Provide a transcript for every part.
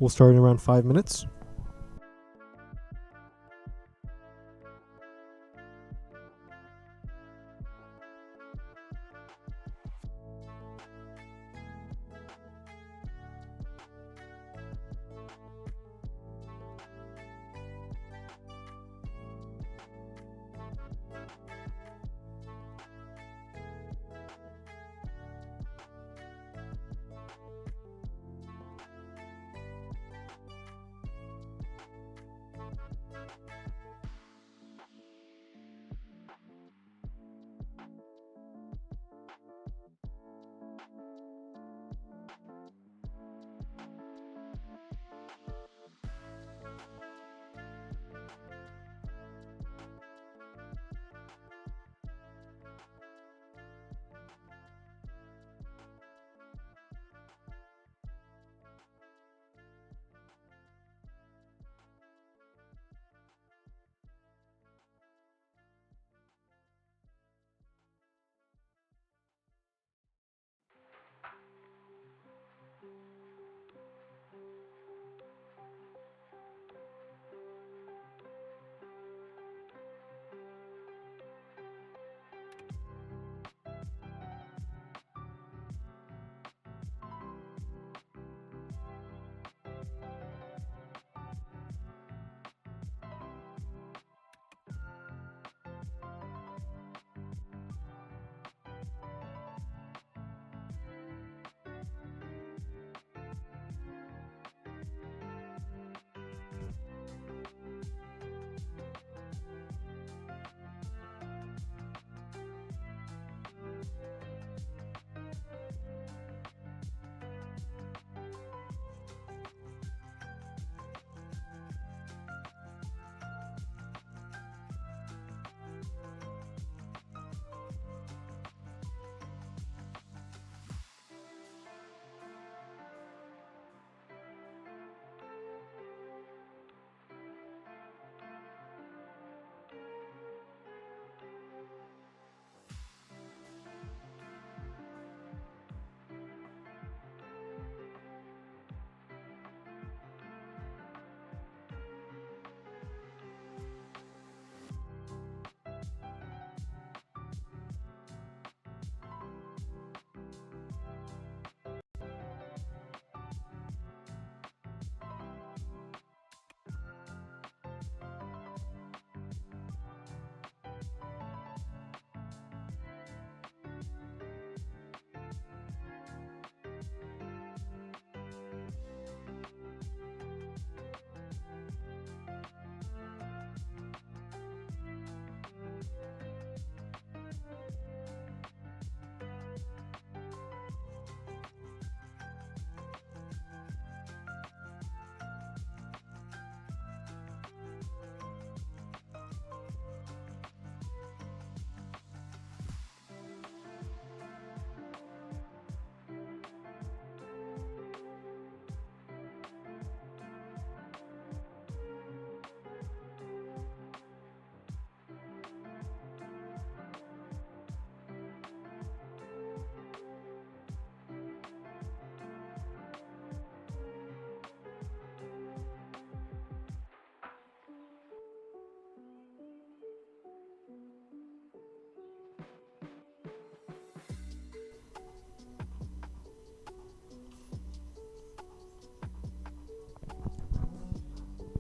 We'll start in around 5 minutes.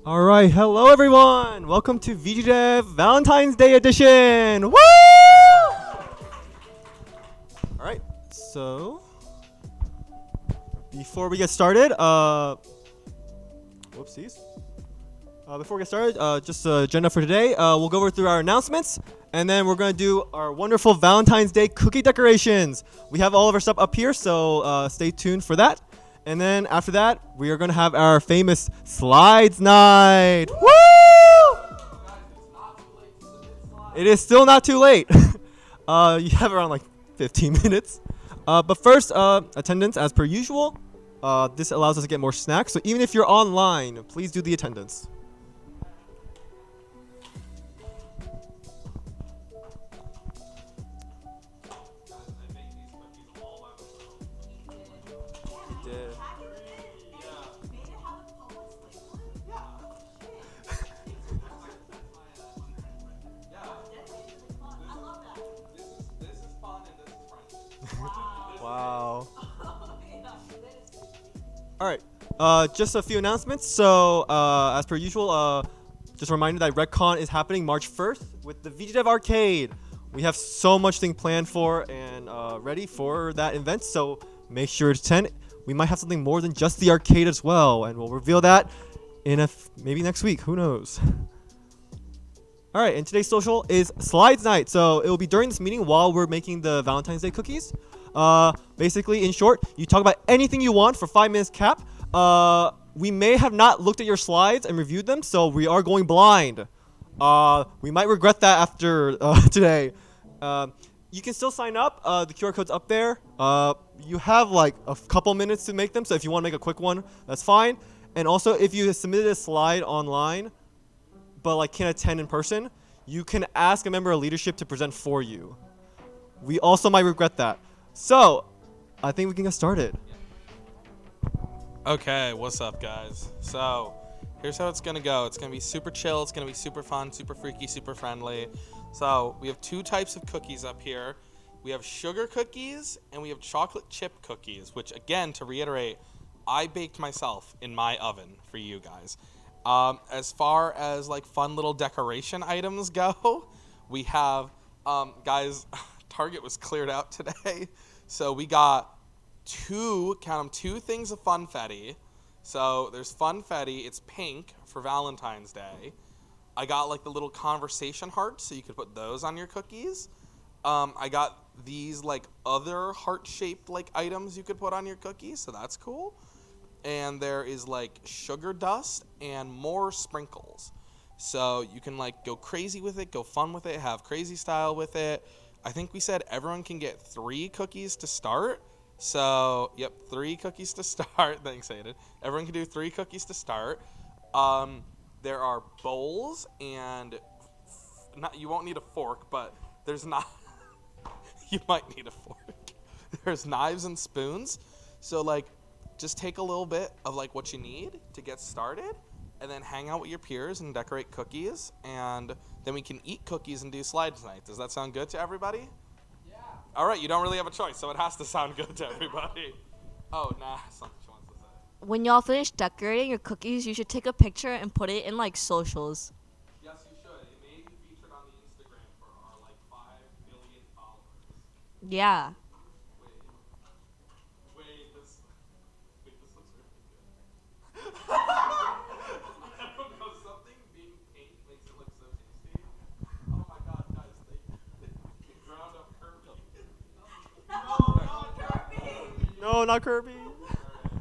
All right, hello everyone. Welcome to VGDev Valentine's Day edition. Woo! All right, so before we get started, whoopsies. Before we get started, just the agenda for today. We'll go over through our announcements, and then we're gonna do our wonderful Valentine's Day cookie decorations. We have all of our stuff up here, so stay tuned for that. And then after that, we are going to have our famous slides night. Woo! It is still not too late. You have around like 15 minutes. But first, attendance as per usual. This allows us to get more snacks. So even if you're online, please do the attendance. Wow. All right. Just a few announcements. So, as per usual, just a reminder that RedCon is happening March 1st with the VGDev Arcade. We have so much thing planned for and ready for that event. So make sure to attend. We might have something more than just the arcade as well, and we'll reveal that in maybe next week. Who knows? All right, and today's social is Slides Night. So it will be during this meeting while we're making the Valentine's Day cookies. Basically, in short, you talk about anything you want for 5 minutes cap. We may have not looked at your slides and reviewed them, so we are going blind. We might regret that after today. You can still sign up. The QR code's up there. You have like a couple minutes to make them, so if you want to make a quick one, that's fine. And also, if you submitted a slide online, but like can't attend in person, you can ask a member of leadership to present for you. We also might regret that. So, I think we can get started. Okay, what's up, guys? So, here's how it's gonna go. It's gonna be super chill, it's gonna be super fun, super freaky, super friendly. So, we have two types of cookies up here. We have sugar cookies, and we have chocolate chip cookies, which, again, to reiterate, I baked myself in my oven for you guys. As far as, like, fun little decoration items go, we have, guys, Target was cleared out today. So we got two things of funfetti. So there's funfetti. It's pink for Valentine's Day. I got like the little conversation hearts, so you could put those on your cookies. I got these like other heart-shaped like items you could put on your cookies, so that's cool. And there is like sugar dust and more sprinkles. So you can like go crazy with it, go fun with it, have crazy style with it. I think we said everyone can get 3 cookies to start. So, yep, 3 cookies to start. Thanks, Aiden. Everyone can do 3 cookies to start. There are bowls and you won't need a fork, but there's not. You might need a fork. There's knives and spoons. So, like, just take a little bit of like what you need to get started, and then hang out with your peers and decorate cookies, and then we can eat cookies and do slides night. Does that sound good to everybody? Yeah. All right, you don't really have a choice, so it has to sound good to everybody. Oh, nah, something she wants to say. When y'all finish decorating your cookies, you should take a picture and put it in like socials. Yes, you should. It may be featured on the Instagram for our like 5 billion followers. Yeah. Wait, this looks really good. No, not Kirby.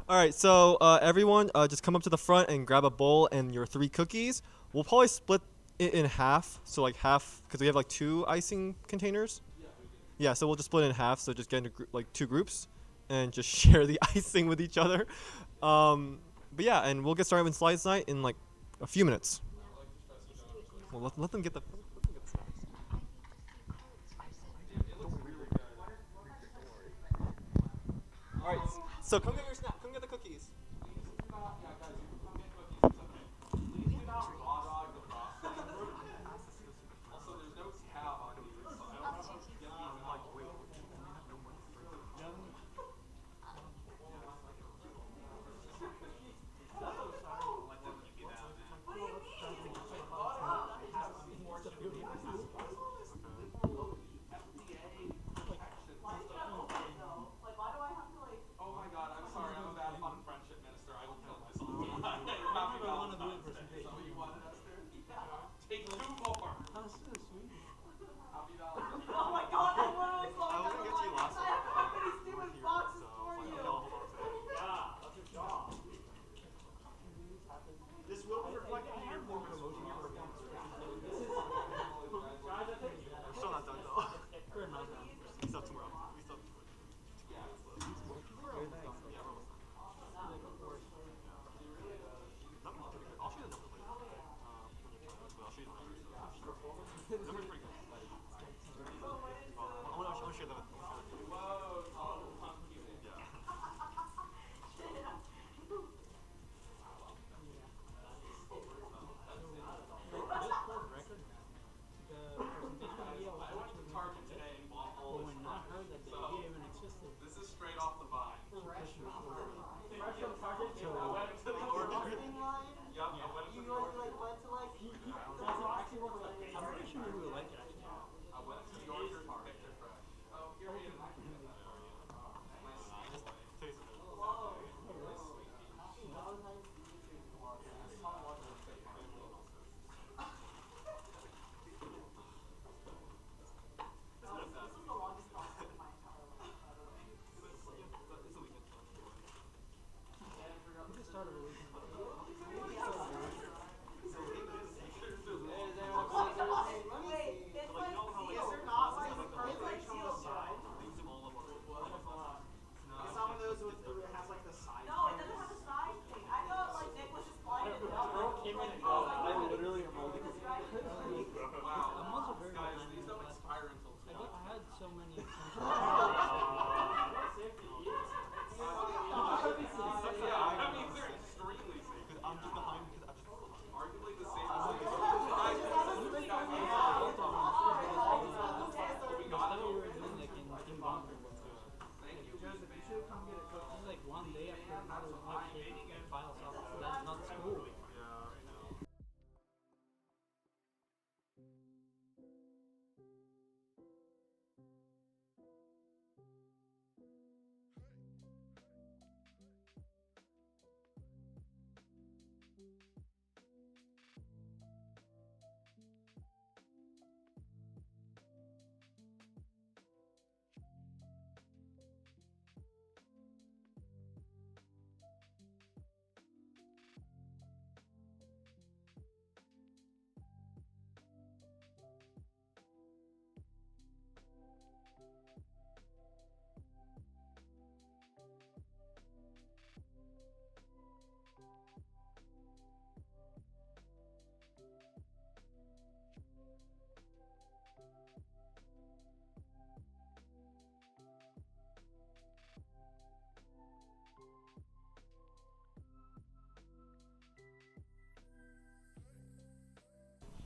All right, so everyone, just come up to the front and grab a bowl and your 3 cookies. We'll probably split it in half, so like half, because we have like 2 icing containers. Yeah, so we'll just split it in half. So just get into like 2 groups and just share the icing with each other. But yeah, and we'll get started with slides night in like a few minutes. Well, let them get the. All right, so come get your snack. Come get the cookies. Also, there's no tab on these, so I don't know if you get these in like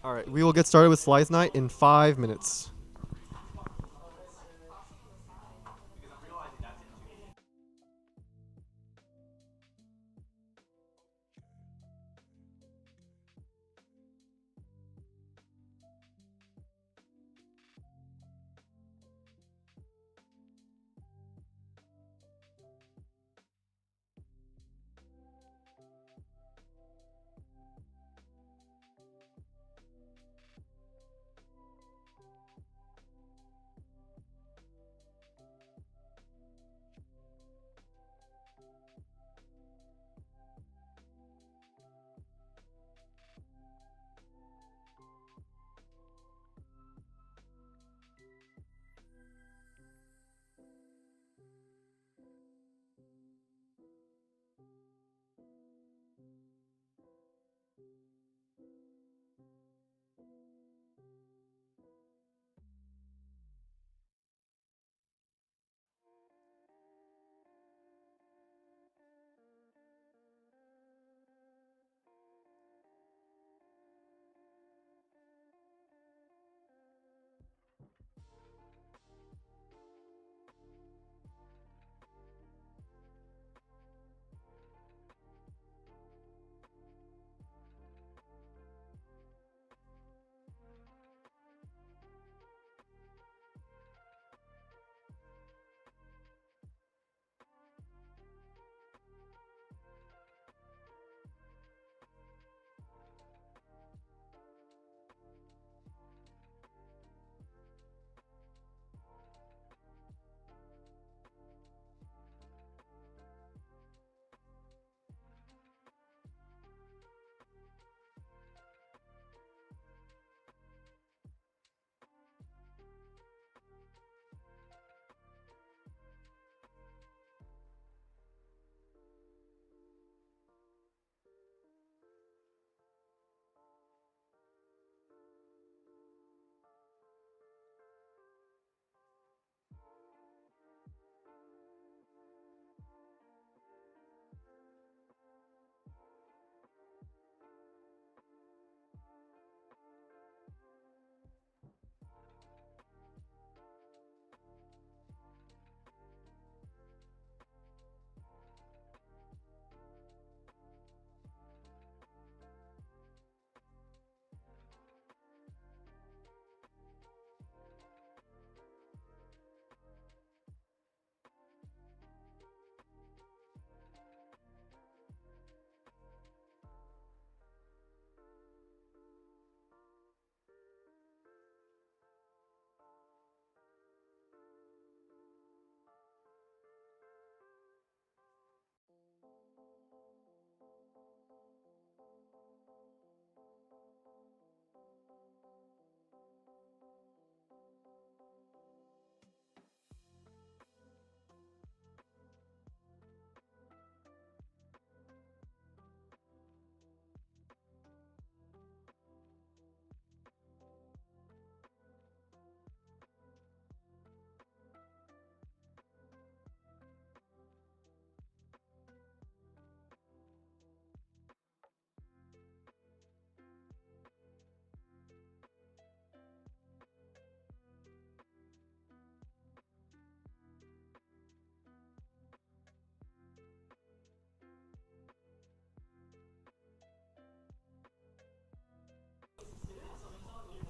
All right, we will get started with Slides Night in 5 minutes.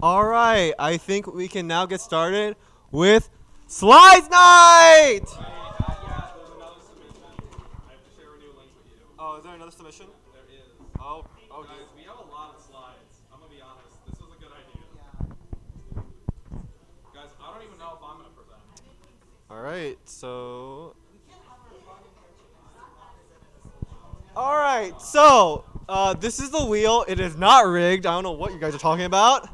All right, I think we can now get started with Slides Night! Oh, is there another submission? There is. Oh, Guys, we have a lot of slides. I'm gonna be honest. This was a good idea. Guys, I don't even know if I'm gonna present. all right, so. All right, so this is the wheel. It is not rigged. I don't know what you guys are talking about.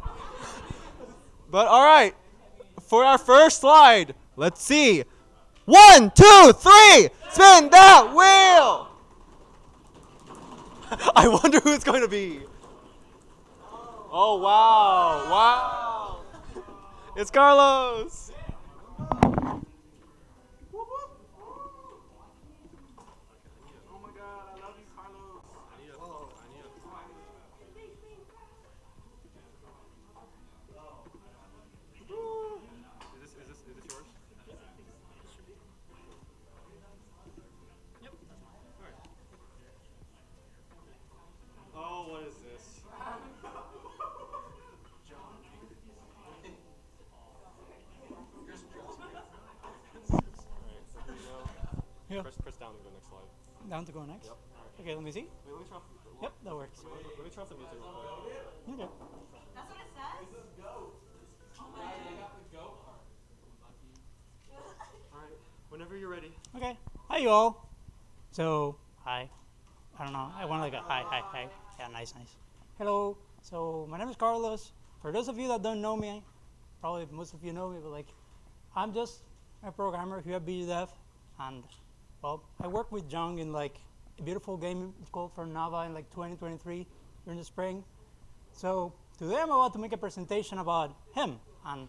But all right, for our first slide, let's see. 1, 2, 3, spin that wheel! I wonder who it's going to be. Oh, wow, wow. It's Carlos. Oh my god, I love you, Carlos. down to go next. Yep. Okay, let me see. Wait, let me turn off. Yep, that works. Let me turn off the music real quick. Okay. That's what it says? All right. Whenever you're ready. Okay. Hi, you all. So, hi. I don't know. I want like a hi, hi, hi. Yeah, nice, nice. Hello. So, my name is Carlos. For those of you that don't know me, probably most of you know me, but like, I'm just a programmer here at BGDev, and well, I work with Jung in like a beautiful game called for Nava in like 2023 during the spring. So today I'm about to make a presentation about him, and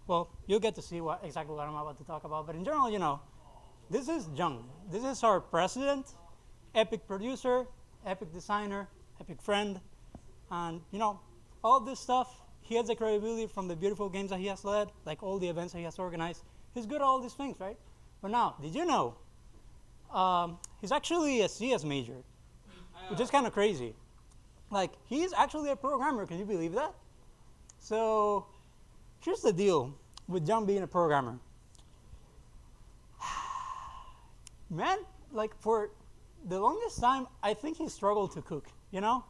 well, you'll get to see exactly what I'm about to talk about. But in general, you know, this is Jung. This is our president, epic producer, epic designer, epic friend, and you know, all this stuff. He has the credibility from the beautiful games that he has led, like all the events that he has organized. He's good at all these things, right? But now, did you know he's actually a CS major, which is kind of crazy. Like, he's actually a programmer. Can you believe that? So, here's the deal with John being a programmer. Man, like, for the longest time, I think he struggled to cook, you know?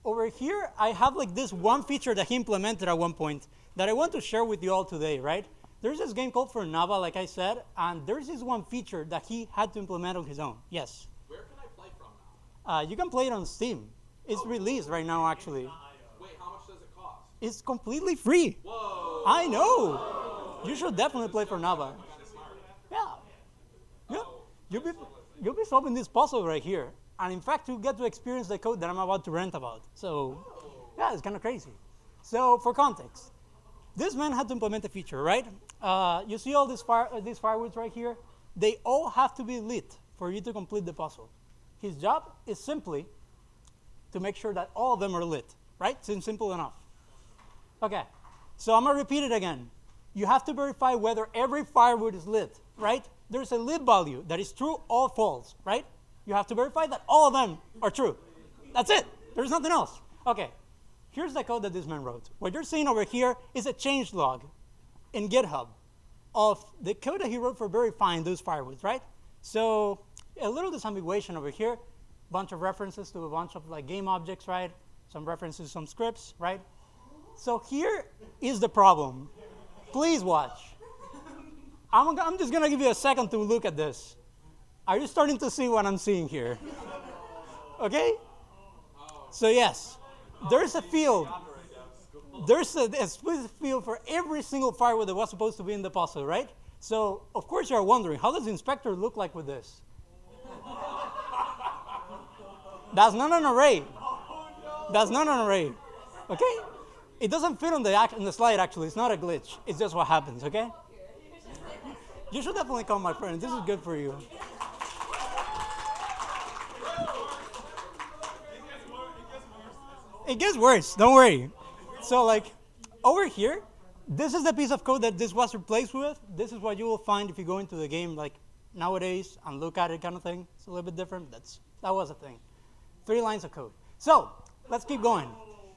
Over here, I have, like, this one feature that he implemented at one point that I want to share with you all today, right? There's this game called for Nava, like I said, and there's this one feature that he had to implement on his own. Yes? Where can I play from now? You can play it on Steam. It's released right now, actually. Wait, how much does it cost? It's completely free. Whoa. I know. You should definitely play for Nava. Yeah. Yeah. You'll be solving this puzzle right here. And in fact, you'll get to experience the code that I'm about to rant about. So, yeah, it's kind of crazy. So, for context, this man had to implement a feature, right? You see all these firewoods right here? They all have to be lit for you to complete the puzzle. His job is simply to make sure that all of them are lit, right? Seems simple enough. Okay, so I'm gonna repeat it again. You have to verify whether every firewood is lit, right? There's a lit value that is true or false, right? You have to verify that all of them are true. That's it. There's nothing else. Okay, here's the code that this man wrote. What you're seeing over here is a change log in GitHub of the code that he wrote for verifying those firewoods, right? So a little disambiguation over here, bunch of references to a bunch of like game objects, right? Some references, some scripts, right? So here is the problem. Please watch. I'm just gonna give you a second to look at this. Are you starting to see what I'm seeing here? Okay? So yes, there's a field. There's a explicit field for every single firewall that was supposed to be in the puzzle, right? So of course you're wondering, how does the inspector look like with this? That's not an array. That's not an array. Okay? It doesn't fit on the slide actually. It's not a glitch. It's just what happens, okay? You should definitely come, my friend. This is good for you. It gets worse, don't worry. So like, over here, this is the piece of code that this was replaced with. This is what you will find if you go into the game like nowadays and look at it kind of thing. It's a little bit different. That was a thing. 3 lines of code. So let's keep going.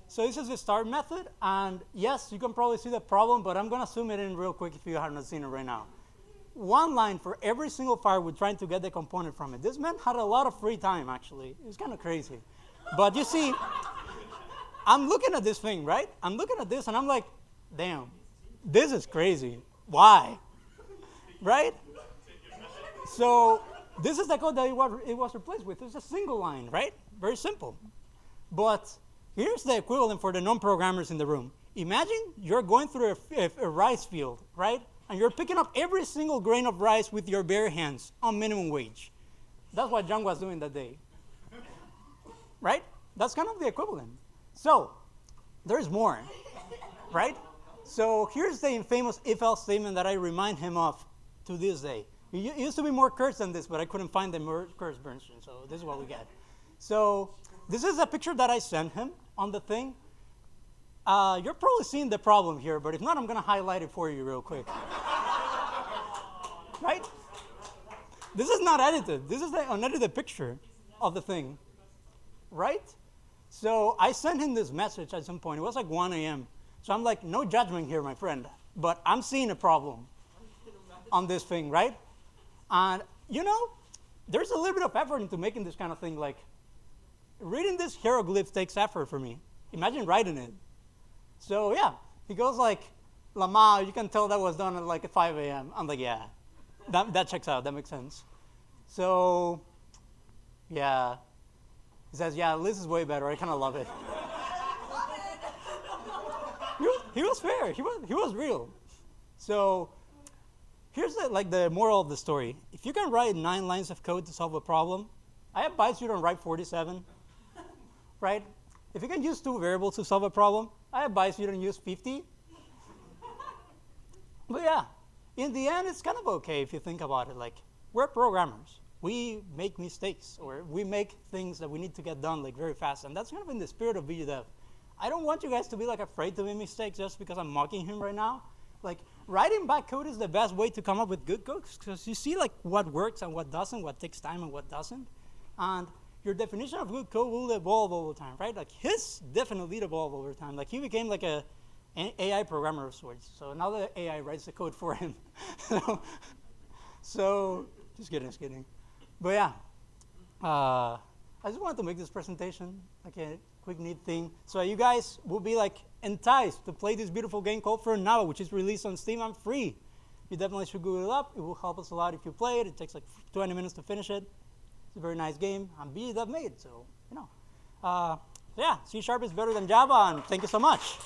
So this is the start method, and yes, you can probably see the problem, but I'm gonna zoom it in real quick if you haven't seen it right now. 1 line for every single firewall trying to get the component from it. This man had a lot of free time, actually. It was kind of crazy. But you see, I'm looking at this thing, right? I'm looking at this, and I'm like, damn, this is crazy. Why? Right? So this is the code that it was replaced with. It's a single line, right? Very simple. But here's the equivalent for the non-programmers in the room. Imagine you're going through a rice field, right? And you're picking up every single grain of rice with your bare hands on minimum wage. That's what John was doing that day. Right? That's kind of the equivalent. So there's more, right? So here's the infamous if-else statement that I remind him of to this day. It used to be more cursed than this, but I couldn't find the more cursed version, so this is what we get. So this is a picture that I sent him on the thing. You're probably seeing the problem here, but if not, I'm going to highlight it for you real quick. Right? This is not edited. This is the unedited picture of the thing. Right? So I sent him this message at some point. It was like 1 a.m. So I'm like, no judgment here, my friend. But I'm seeing a problem on this thing, right? And, you know, there's a little bit of effort into making this kind of thing. Like, reading this hieroglyph takes effort for me. Imagine writing it. So yeah, he goes like, Lama, you can tell that was done at like 5 a.m. I'm like, yeah, that checks out. That makes sense. So yeah, he says, yeah, this is way better. I kind of love it. He was fair. He was real. So here's the moral of the story. If you can write 9 lines of code to solve a problem, I advise you don't write 47, right? If you can use 2 variables to solve a problem, I advise you don't use 50. But yeah, in the end, it's kind of okay if you think about it. Like, we're programmers. We make mistakes, or we make things that we need to get done like very fast, and that's kind of in the spirit of VGDev. I don't want you guys to be like afraid to make mistakes just because I'm mocking him right now. Like, writing bad code is the best way to come up with good code, because you see like what works and what doesn't, what takes time and what doesn't. And your definition of good code will evolve over time, right? Like, his definitely evolved over time. Like, he became like an AI programmer of sorts. So now the AI writes the code for him. So just kidding. But yeah, I just wanted to make this presentation like a quick neat thing, so you guys will be like enticed to play this beautiful game called For Now, which is released on Steam and free. You definitely should Google it up. It will help us a lot if you play it. It takes like 20 minutes to finish it. It's a very nice game, and VGDev made, so you know. Yeah, C# is better than Java, and thank you so much.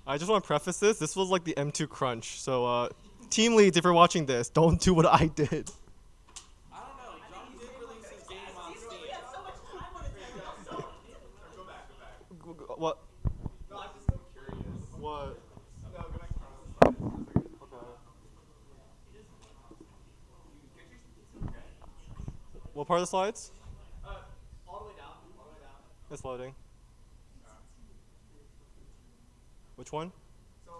I just want to preface this. This was like the M2 crunch. So, team leads, if you're watching this, don't do what I did. I don't know. John did release his game on Steam. We had so much time on his hands. Go back. What? No, I'm just so curious. What? No, go back to Carlos. Okay. What part of the slides? All the way down. It's loading. Which one? So,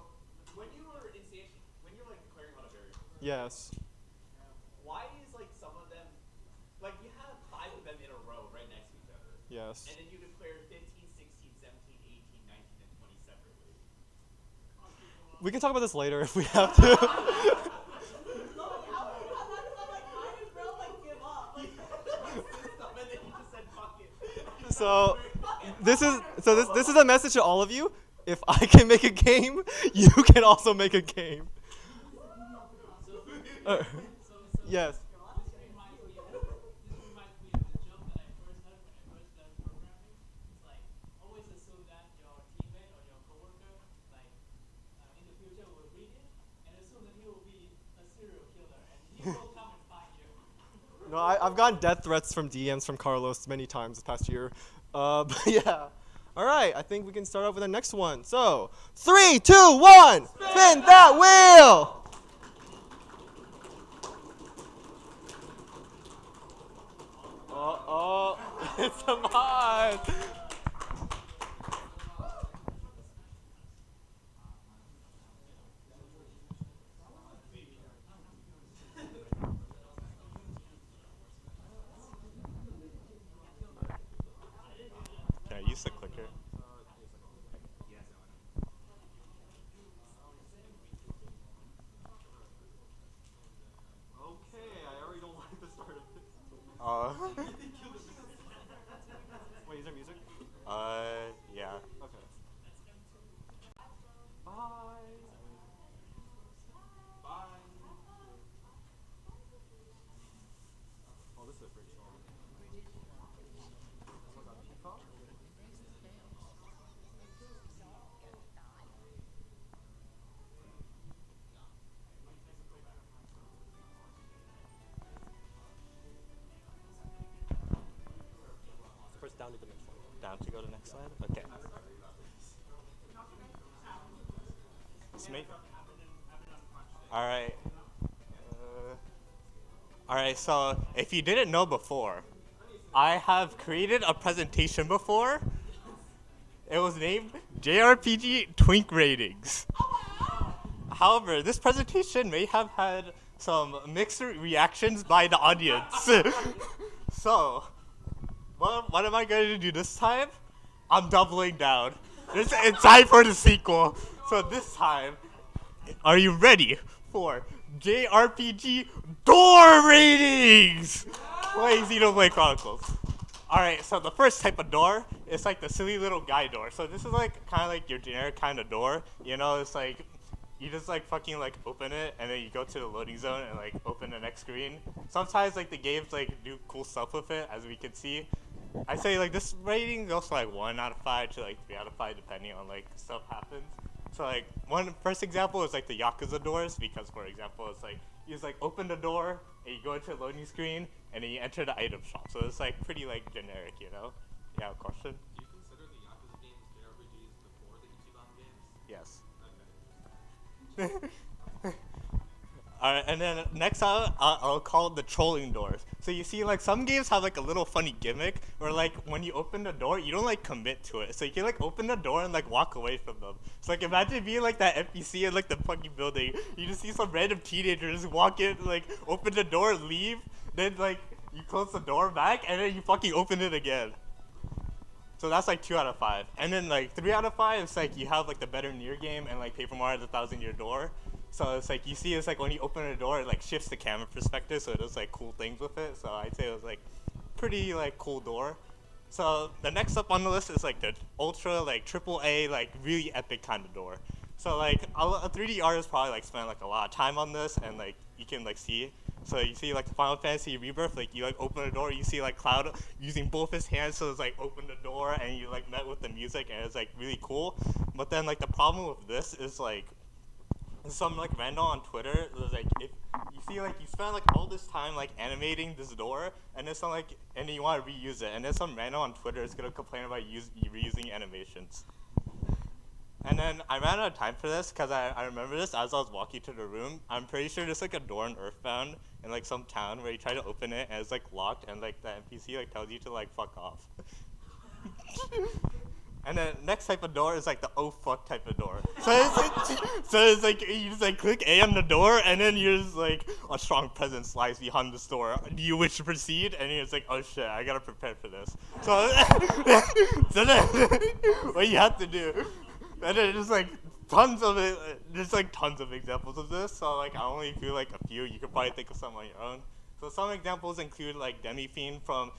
when you're like declaring on a variable, Yes. why is like some of them, like you have 5 of them in a row right next to each other, Yes. and then you declare 15, 16, 17, 18, 19, and 20 separately. We can talk about this later if we have to. So this is a message to all of you. If I can make a game, you can also make a game. Yes. No, I've gotten death threats from DMs from Carlos many times this past year. But yeah. All right, I think we can start off with the next one. So, 3, 2, 1, spin that wheel! Uh-oh, it's a mod. Can I use the clicker? Okay, I already don't like the start of this. Wait, is there music? Yeah. Okay. Bye. Bye. Oh, this is a great song. Press down to the next one. Down to go to the next slide? Okay. It's me. Alright. Alright, so if you didn't know before, I have created a presentation before. It was named JRPG Twink Ratings. However, this presentation may have had some mixed reactions by the audience. So, what am I going to do this time? I'm doubling down. It's time for the sequel. So this time, are you ready for JRPG door ratings? Play Xenoblade Chronicles. Alright, so the first type of door is like the silly little guy door. So this is like kind of like your generic kind of door. You know, it's like you just like fucking like open it and then you go to the loading zone and like open the next screen. Sometimes like the games like do cool stuff with it, as we can see. I say like this rating goes from like 1 out of 5 to like 3 out of 5 depending on like stuff happens. So like one first example is like the Yakuza doors, because for example it's like you just like open the door and you go into the loading screen and then you enter the item shop. So it's like pretty like generic, you know? Yeah, question? Do you consider the Yakuza games JRPGs before the Ichiban games? Yes. Okay. Alright, and then next I'll call it the trolling doors. So you see, like, some games have, like, a little funny gimmick where, like, when you open the door, you don't, like, commit to it. So you can, like, open the door and, like, walk away from them. So, like, imagine being, like, that NPC in, like, the fucking building. You just see some random teenagers walk in, like, open the door, leave, then, like, you close the door back, and then you fucking open it again. So that's, like, 2 out of 5. And then, like, 3 out of 5, it's, like, you have, like, the Better Near game and, like, Paper Mario the Thousand Year Door. So it's like you see, it's like when you open a door, it like shifts the camera perspective, so it does like cool things with it. So I'd say it was like pretty like cool door. So the next up on the list is like the ultra like triple A like really epic kind of door. So like a 3D artist probably like spent like a lot of time on this, and like you can like see. So you see like the Final Fantasy Rebirth, like you like open a door, you see like Cloud using both his hands, so it's like open the door and you like met with the music, and it's like really cool. But then like the problem with this is like some like random on Twitter was like, if you see like you spend like all this time like animating this door, and then some like and then you want to reuse it, and then some random on Twitter is gonna complain about reusing animations. And then I ran out of time for this because I remember this as I was walking to the room. I'm pretty sure there's like a door in Earthbound in like some town where you try to open it and it's like locked, and like the NPC like tells you to like fuck off. And then next type of door is like the oh fuck type of door. So it's like you just like click A on the door, and then you're just like a strong presence lies behind this door. Do you wish to proceed? And you're just like, oh shit, I gotta prepare for this. So, so then what you have to do, and then there's like tons of it. There's like tons of examples of this. So like I only feel like a few. You could probably think of some on your own. So some examples include like Demi-Fiend from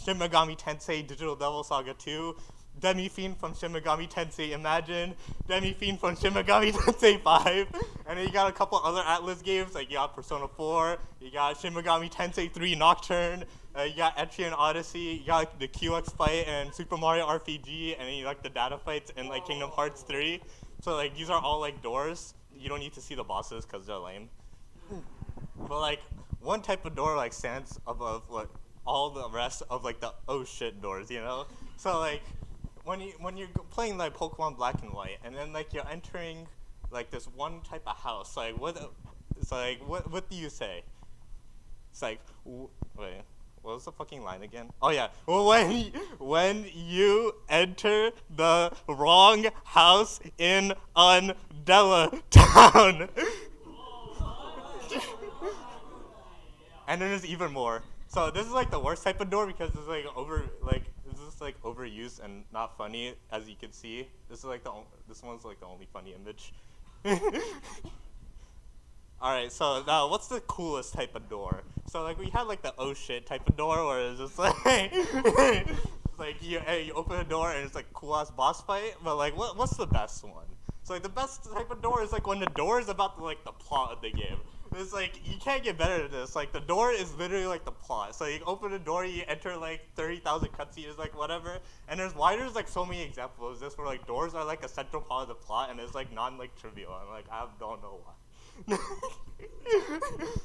Shin Megami Tensei Digital Devil Saga 2. Demi-Fiend from Shin Megami Tensei Imagine, Demi-Fiend from Shin Megami Tensei 5, and then you got a couple other Atlas games, like you got Persona 4, you got Shin Megami Tensei 3 Nocturne, you got Etrian Odyssey, you got like, the QX fight and Super Mario RPG, and then you like the data fights in like Kingdom Hearts 3. So like these are all like doors. You don't need to see the bosses because they're lame. But like one type of door like stands above like all the rest of like the oh shit doors, you know? So like when you're playing like Pokemon Black and White, and then like you're entering like this one type of house, like what do you say? It's like wait, what was the fucking line again? Oh yeah, when you enter the wrong house in Undella Town. And then there's even more. So this is like the worst type of door because it's like like overused and not funny, as you can see. This is like this one's like the only funny image. All right, so now what's the coolest type of door? So like we had like the oh shit type of door where it's just like it's like you open a door and it's like cool ass boss fight. But like what's the best one? So like the best type of door is like when the door is about like the plot of the game. It's like, you can't get better than this. Like, the door is literally like the plot. So you open the door, you enter like 30,000 cutscenes, like whatever. And there's like so many examples of this where like doors are like a central part of the plot, and it's like like trivial. I'm like, I don't know why.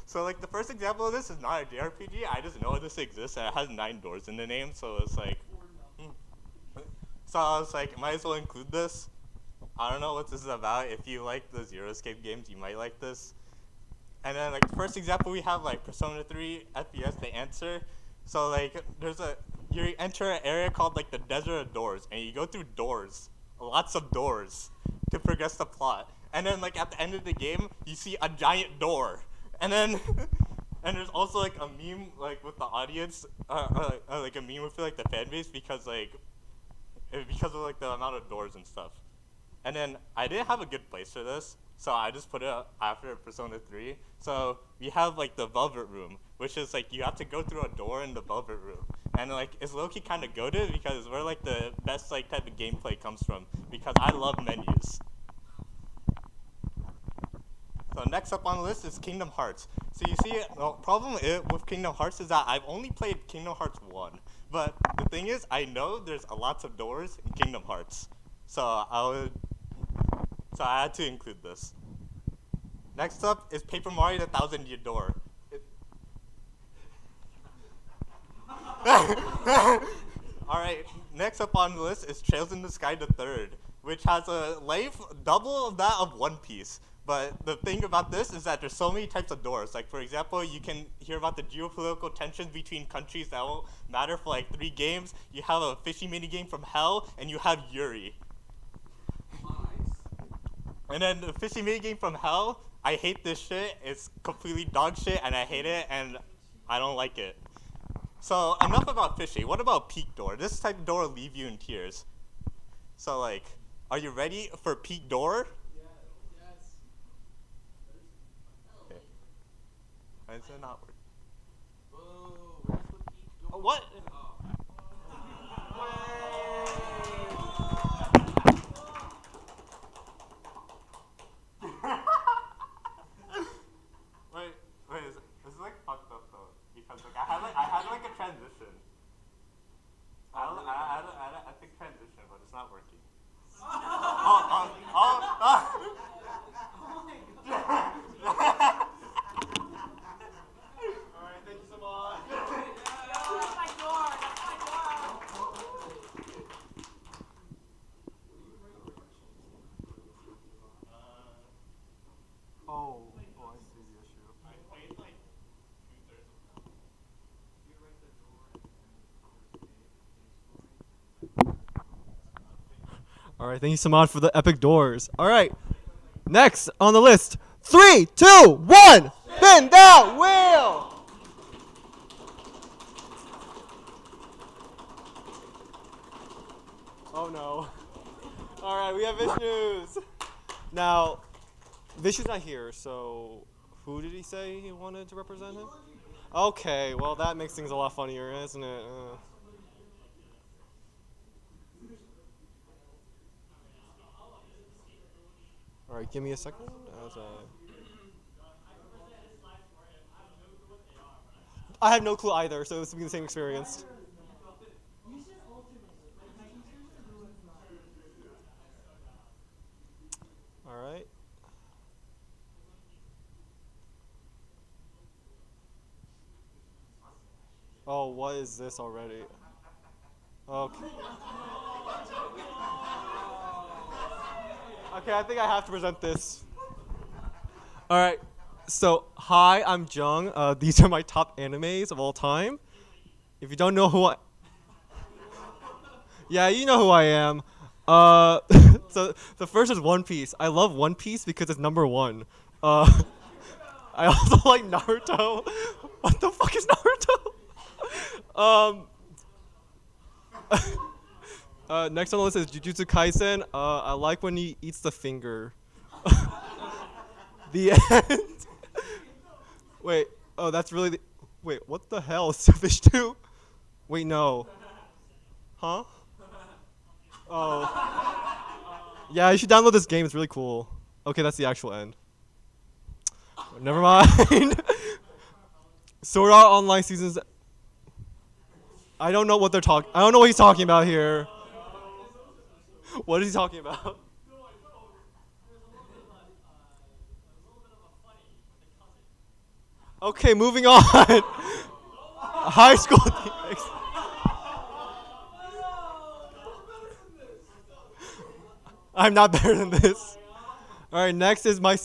So like the first example of this is not a JRPG. I just know this exists, and it has 9 doors in the name. So it's like, so I was like, might as well include this. I don't know what this is about. If you like the Zero Escape games, you might like this. And then like the first example we have like Persona 3 FPS The Answer. So like you enter an area called like the Desert of Doors, and you go through doors, lots of doors, to progress the plot. and then like at the end of the game, you see a giant door, and then and there's also like a meme like with the audience, like a meme with like the fan base because of like the amount of doors and stuff. And then I didn't have a good place for this, so I just put it after Persona 3. So we have like the Velvet Room, which is like you have to go through a door in the Velvet Room. And like it's low-key kind of goated because where like the best like type of gameplay comes from, because I love menus. So next up on the list is Kingdom Hearts. So you see, the problem with Kingdom Hearts is that I've only played Kingdom Hearts 1. But the thing is, I know there's a lots of doors in Kingdom Hearts. So I had to include this. Next up is Paper Mario: The Thousand Year Door. Alright, next up on the list is Trails in the Sky the Third, which has a life double of that of One Piece. But the thing about this is that there's so many types of doors. Like, for example, you can hear about the geopolitical tensions between countries that won't matter for like 3 games. You have a fishing minigame from Hell, and you have Yuri. And then the fishing minigame from Hell, I hate this shit. It's completely dog shit, and I hate it, and I don't like it. So enough about fishing. What about Peak Door? This type of door will leave you in tears. So like, are you ready for Peak Door? Why is it not working? What? Wait, is it like fucked up though? Because like I had like a transition. I had a thick transition, but it's not working. I see the issue. I played like 2/3 of that. All right, thank you, Samad, for the epic doors. All right, next on the list, 3, 2, 1, spin that wheel. Oh no. All right, we have Vishnu's. Now, Vishnu's not here, so who did he say he wanted to represent him? Okay, well that makes things a lot funnier, isn't it? All right, give me a second. I have no clue either, so this will be the same experience. All right. Oh, what is this already? Okay. Okay, I think I have to present this. All right. So, hi, I'm Jung. These are my top animes of all time. If you don't know who I... Yeah, you know who I am. So, the first is One Piece. I love One Piece because it's number 1. I also like Naruto. What the fuck is Naruto? Next on the list is Jujutsu Kaisen. I like when he eats the finger. The end. Wait. Oh, that's really the... Wait, what the hell? Fish 2? Wait, no. Huh? Oh. Yeah, you should download this game. It's really cool. Okay, that's the actual end. Never mind. Sword Art Online seasons... I don't know what they're talking... I don't know what he's talking about here. What is he talking about? Okay, moving on. High school DX. I'm not better than this. All right, next is my...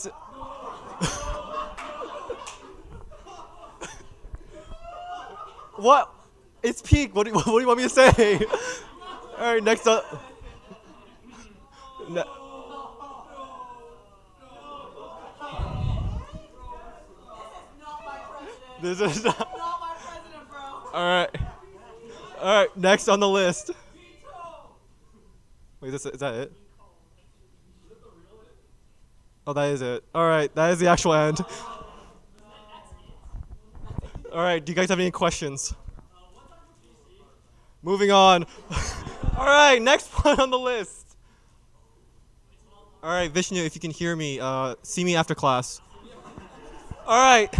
What? It's peak. What do you want me to say? All right, next up. This is not. Not my president, bro. All right. All right. Next on the list. Wait, is that it? Oh, that is it. All right, that is the actual end. All right, do you guys have any questions? Moving on. All right, next one on the list. All right, Vishnu, if you can hear me, see me after class. All right,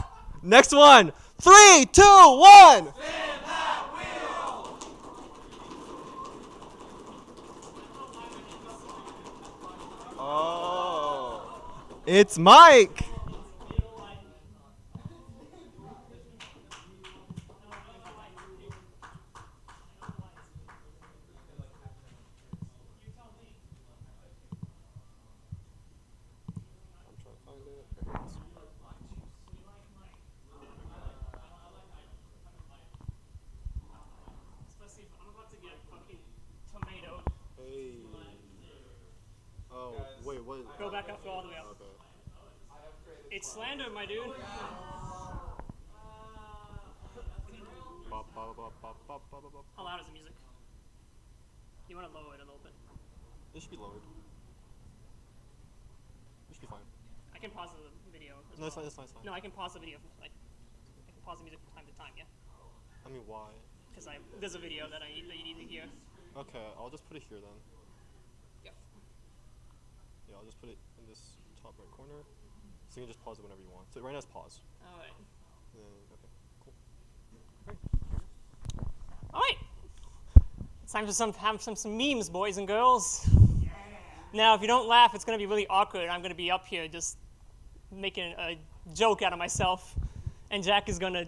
next one. 3, 2, 1. Oh, it's Mike. I'm about to get fucking tomato. Hey. Oh, wait, what? Go back up, go all the way up. Okay. It's slander, my dude. How loud is the music? You want to lower it a little bit. It should be lowered. It should be fine. I can pause the video. As No, it's well. fine, it's fine, it's fine. No, I can pause the video. I can pause the music from time to time, yeah? I mean, why? Because there's a video that you need to hear. Okay, I'll just put it here then. Yeah. Yeah, I'll just put it in this top right corner. So you can just pause it whenever you want. So right now it's pause. Alright. Okay, cool. Alright. It's time for have some memes, boys and girls. Now, if you don't laugh, it's going to be really awkward. I'm going to be up here just making a joke out of myself. And Jack is going to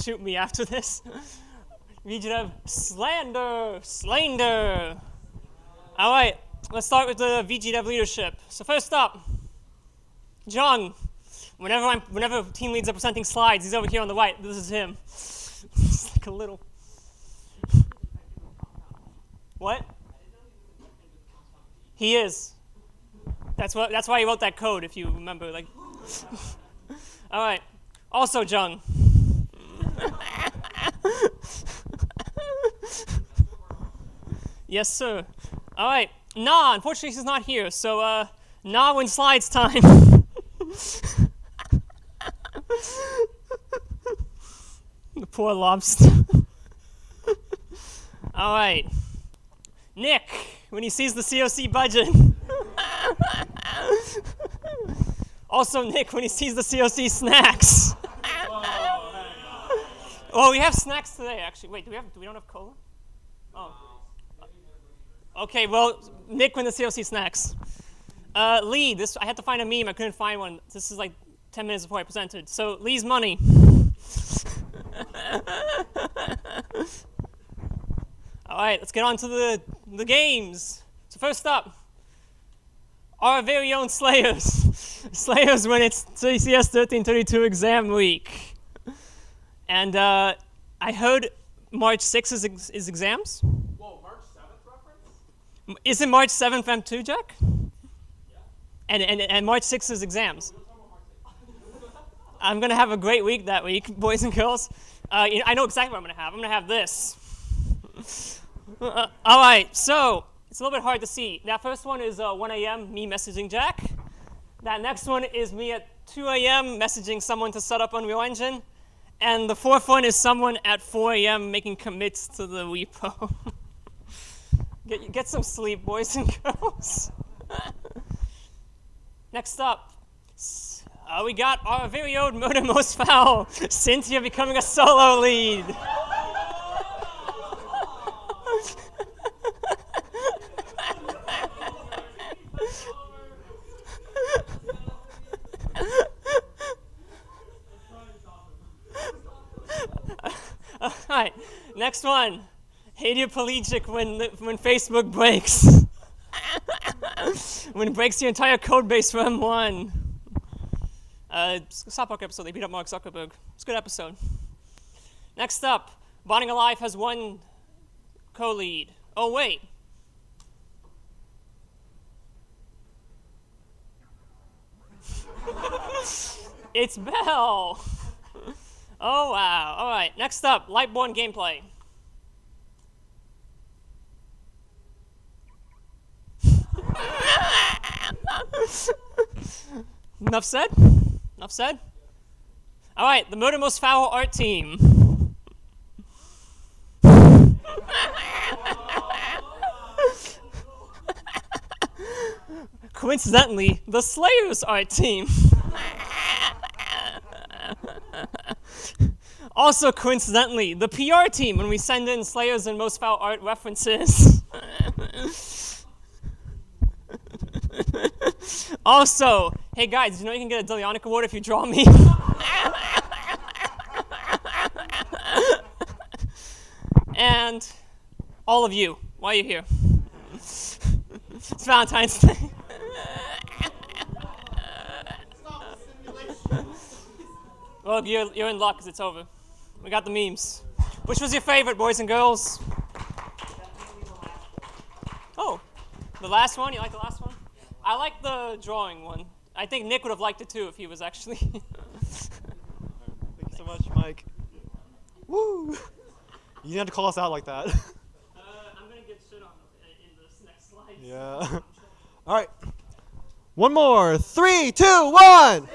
shoot me after this. We should have slander. All right, let's start with the VGDev leadership. So first up, Jung. Whenever team leads are presenting slides, he's over here on the right. This is him. It's like a little. What? He is. That's why he wrote that code. If you remember, like. All right. Also, Jung. Yes, sir. All right. Nah, unfortunately, she's not here. So, nah, when slides time. The poor lobster. All right. Nick, when he sees the COC budget. Also, Nick, when he sees the COC snacks. Oh, we have snacks today, actually. Wait, do we don't have cola? Oh. Okay, well, Nick, when the COC snacks. Lee, I had to find a meme. I couldn't find one. This is like 10 minutes before I presented. So, Lee's money. All right, let's get on to the games. So first up, our very own Slayers. Slayers when it's CCS 1332 exam week. And I heard March 6th is exams? Whoa, March 7th reference? Isn't March 7th M2, Jack? Yeah. And March 6th is exams. I'm going to have a great week that week, boys and girls. I know exactly what I'm going to have. I'm going to have this. All right, so it's a little bit hard to see. That first one is 1 a.m., me messaging Jack. That next one is me at 2 a.m. messaging someone to set up Unreal Engine. And the fourth one is someone at 4 a.m. making commits to the repo. Get some sleep, boys and girls. Next up, we got our very own Murder Most Foul, Cynthia becoming a solo lead. All right, next one. Hadioplegic when Facebook breaks. When it breaks the entire code base for M1. South Park episode, they beat up Mark Zuckerberg. It's a good episode. Next up, Bonding Alive has one co-lead. Oh, wait. It's Belle. Oh, wow. All right, next up, Lightborn gameplay. Enough said? Enough said? All right, the Murder Most Foul art team. Coincidentally, the Slayers art team. Also, coincidentally, the PR team when we send in Slayers and Most Foul art references. Also, hey guys, did you know you can get a Dilionic Award if you draw me? And all of you, why are you here? It's Valentine's Day. Well, you're in luck because it's over. We got the memes. Which was your favorite, boys and girls? Oh, the last one? You like the last one? I like the drawing one. I think Nick would have liked it too if he was actually. Thank you so much, Mike. Woo! You didn't have to call us out like that. I'm gonna get shit on in this next slide. Yeah. All right. One more. 3, 2, 1.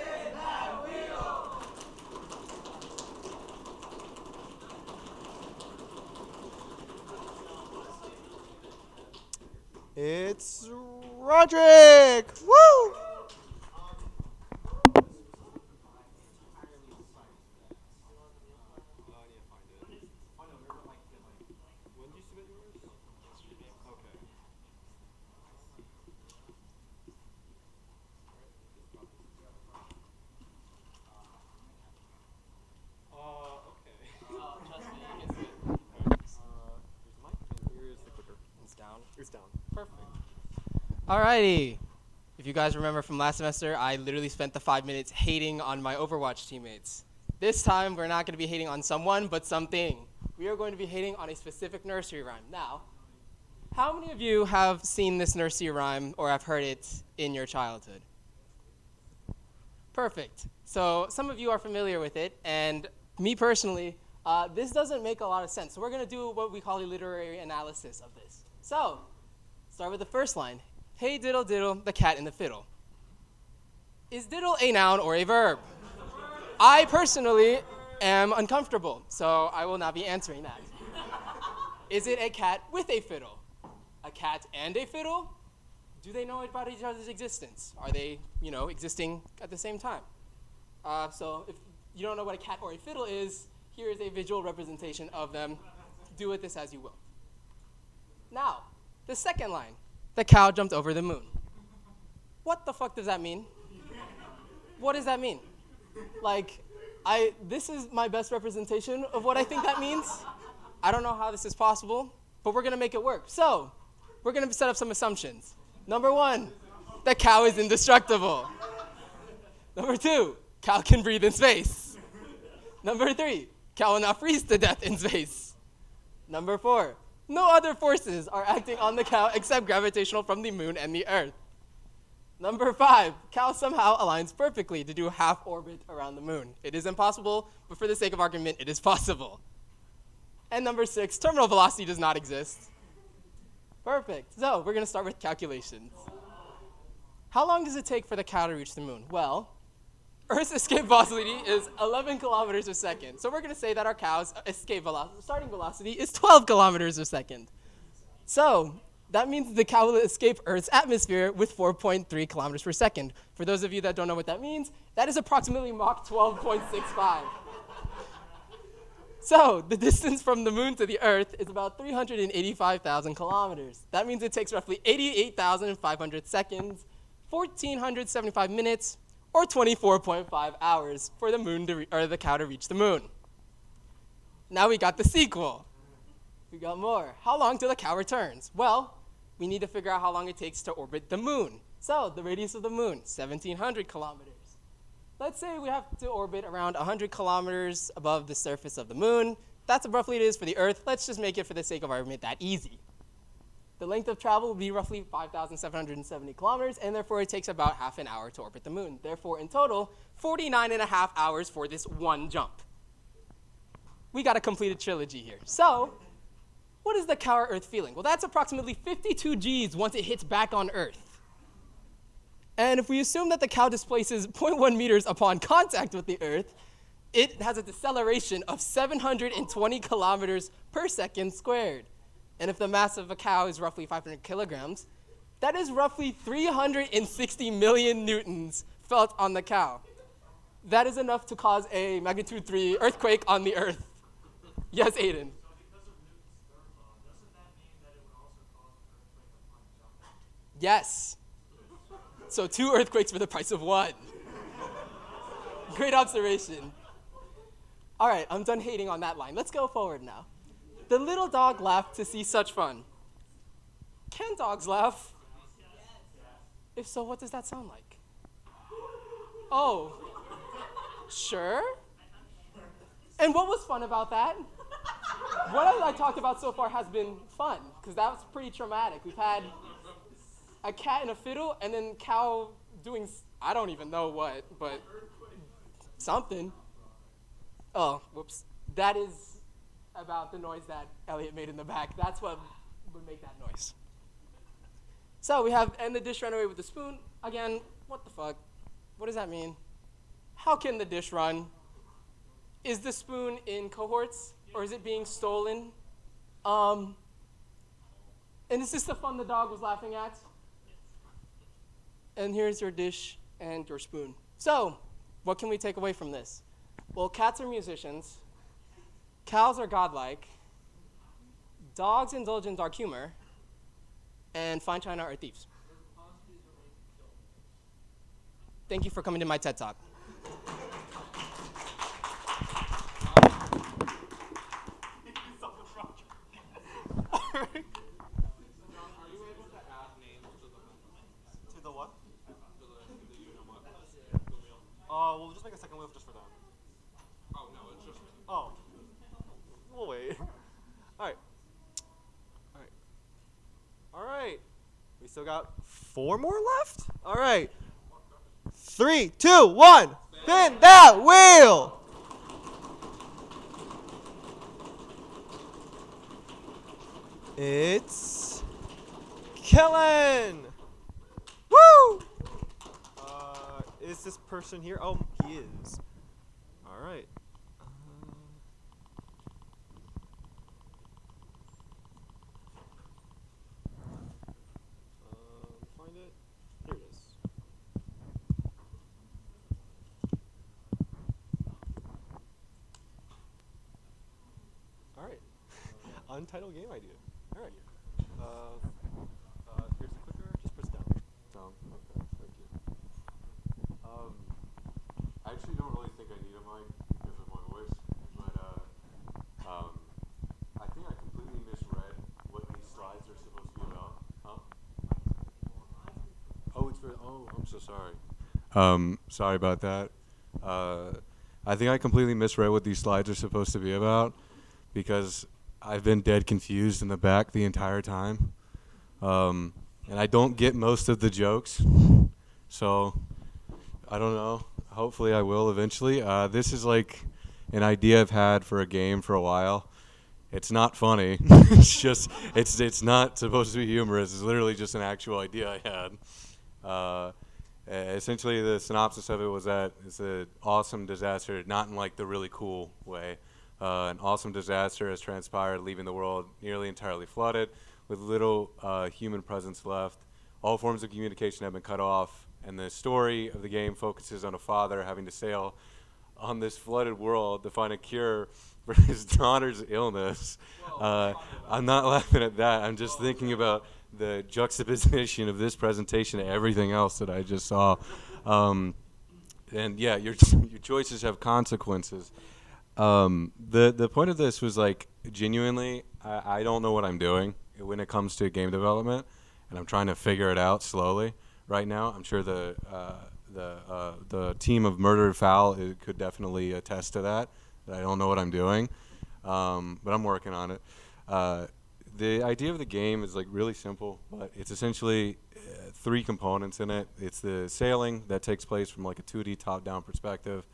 It's Roderick. Woo! It's down. Perfect. Alrighty. If you guys remember from last semester, I literally spent the 5 minutes hating on my Overwatch teammates. This time, we're not going to be hating on someone, but something. We are going to be hating on a specific nursery rhyme. Now, how many of you have seen this nursery rhyme or have heard it in your childhood? Perfect. So some of you are familiar with it, and me personally, this doesn't make a lot of sense. So we're going to do what we call a literary analysis of this. So, start with the first line. Hey diddle diddle, the cat in the fiddle. Is diddle a noun or a verb? I personally am uncomfortable, so I will not be answering that. Is it a cat with a fiddle? A cat and a fiddle? Do they know about each other's existence? Are they, existing at the same time? So if you don't know what a cat or a fiddle is, here is a visual representation of them. Do with this as you will. Now, the second line. The cow jumped over the moon. What the fuck does that mean? What does that mean? This is my best representation of what I think that means. I don't know how this is possible, but we're gonna make it work. So, we're gonna set up some assumptions. Number 1, the cow is indestructible. Number 2, cow can breathe in space. Number 3, cow will not freeze to death in space. Number 4, no other forces are acting on the cow except gravitational from the moon and the earth. Number 5, cow somehow aligns perfectly to do half orbit around the moon. It is impossible, but for the sake of argument, it is possible. And number 6, terminal velocity does not exist. Perfect. So we're going to start with calculations. How long does it take for the cow to reach the moon? Well, Earth's escape velocity is 11 kilometers a second. So we're going to say that our cow's starting velocity is 12 kilometers a second. So that means the cow will escape Earth's atmosphere with 4.3 kilometers per second. For those of you that don't know what that means, that is approximately Mach 12.65. So the distance from the moon to the Earth is about 385,000 kilometers. That means it takes roughly 88,500 seconds, 1,475 minutes, or 24.5 hours for the the cow to reach the moon. Now we got the sequel. We got more. How long till the cow returns? Well, we need to figure out how long it takes to orbit the moon. So the radius of the moon, 1,700 kilometers. Let's say we have to orbit around 100 kilometers above the surface of the moon. That's what roughly it is for the Earth. Let's just make it, for the sake of argument, that easy. The length of travel will be roughly 5,770 kilometers, and therefore it takes about half an hour to orbit the moon. Therefore, in total, 49.5 hours for this one jump. we got a completed trilogy here. So, what is the cow or Earth feeling? Well, that's approximately 52 Gs once it hits back on Earth. And if we assume that the cow displaces 0.1 meters upon contact with the Earth, it has a deceleration of 720 kilometers per second squared. And if the mass of a cow is roughly 500 kilograms, that is roughly 360 million newtons felt on the cow. That is enough to cause a magnitude 3 earthquake on the Earth. Yes, Aiden. Yes. So 2 earthquakes for the price of 1. Great observation. All right, I'm done hating on that line. Let's go forward now. The little dog laughed to see such fun. Can dogs laugh? If so, what does that sound like? Oh, sure. And what was fun about that? What I talked about so far has been fun, because that was pretty traumatic. We've had a cat and a fiddle, and then cow doing, I don't even know what, but something. Oh, whoops. That is about the noise that Elliot made in the back. That's what would make that noise. So we have, and the dish ran away with the spoon. Again, what the fuck? What does that mean? How can the dish run? Is the spoon in cohorts, or is it being stolen? And is this the fun the dog was laughing at? And here's your dish and your spoon. So, what can we take away from this? Well, cats are musicians. Cows are godlike. Dogs indulge in dark humor. And fine china are thieves. Thank you for coming to my TED Talk. To the what? We'll just make a second wheel just for them. Oh, no, it's just. Oh. We'll wait. Alright. Alright. Alright. We still got 4 more left? Alright. 3, 2, 1. Spin that wheel! It's Kellen! Woo! Is this person here? Oh, he is. Alright. Find it. Here it is. Alright. Untitled game idea. Alright. Here's the clicker. Just press down. Down. Okay. Thank you. I actually don't really think I need a mic because of my voice, but I think I completely misread what these slides are supposed to be about. Huh? Oh, it's for. Oh, I'm so sorry. Sorry about that. I think I completely misread what these slides are supposed to be about because I've been dead confused in the back the entire time, and I don't get most of the jokes, so I don't know. Hopefully I will eventually. This is like an idea I've had for a game for a while. It's not funny. It's just, it's not supposed to be humorous. It's literally just an actual idea I had. Essentially, the synopsis of it was that it's an awesome disaster, not in like the really cool way. An awesome disaster has transpired, leaving the world nearly entirely flooded, with little human presence left. All forms of communication have been cut off, and the story of the game focuses on a father having to sail on this flooded world to find a cure for his daughter's illness. I'm not laughing at that. I'm just thinking about the juxtaposition of this presentation to everything else that I just saw. And yeah, your choices have consequences. The point of this was like, genuinely, I don't know what I'm doing when it comes to game development, and I'm trying to figure it out slowly right now. I'm sure the team of Murdered Fowl could definitely attest to that I don't know what I'm doing, but I'm working on it. The idea of the game is like really simple, but it's essentially 3 components in it. It's the sailing that takes place from like a 2D top-down perspective.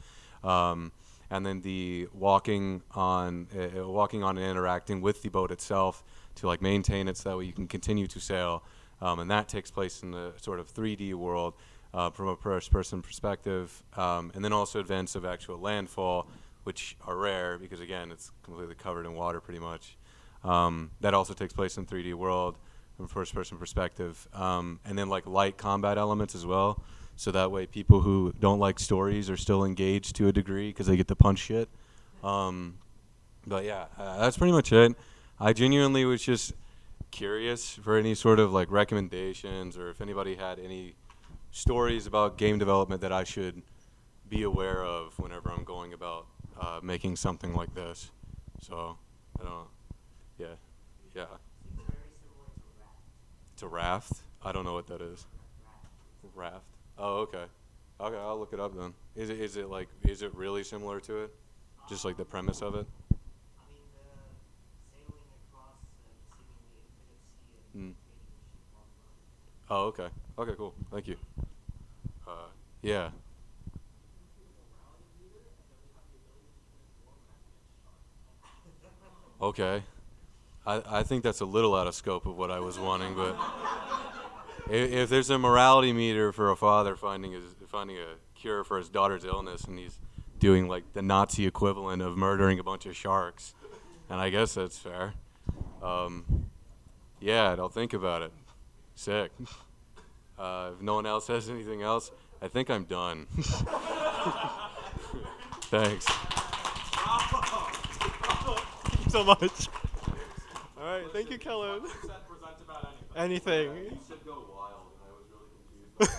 and then the walking on and interacting with the boat itself to like maintain it so that way you can continue to sail, and that takes place in the sort of 3D world from a first-person perspective, and then also events of actual landfall, which are rare because again it's completely covered in water pretty much. That also takes place in 3D world from a first-person perspective, and then like light combat elements as well. So that way people who don't like stories are still engaged to a degree because they get to punch shit. But yeah, that's pretty much it. I genuinely was just curious for any sort of like recommendations or if anybody had any stories about game development that I should be aware of whenever I'm going about making something like this. So, I don't know. Yeah. It's a raft? I don't know what that is. Raft. Oh, okay. Okay, I'll look it up then. Is it really similar to it? Just like the premise of it? Mm. Oh, okay. Okay, cool. Thank you. Yeah. Okay. I think that's a little out of scope of what I was wanting, but if there's a morality meter for a father finding a cure for his daughter's illness and he's doing like the Nazi equivalent of murdering a bunch of sharks, and I guess that's fair. Yeah, I'll think about it. Sick. If no one else has anything else, I think I'm done. Thanks. So much. All right, thank you, Kellen. Anything. You said go wild, and I was really confused.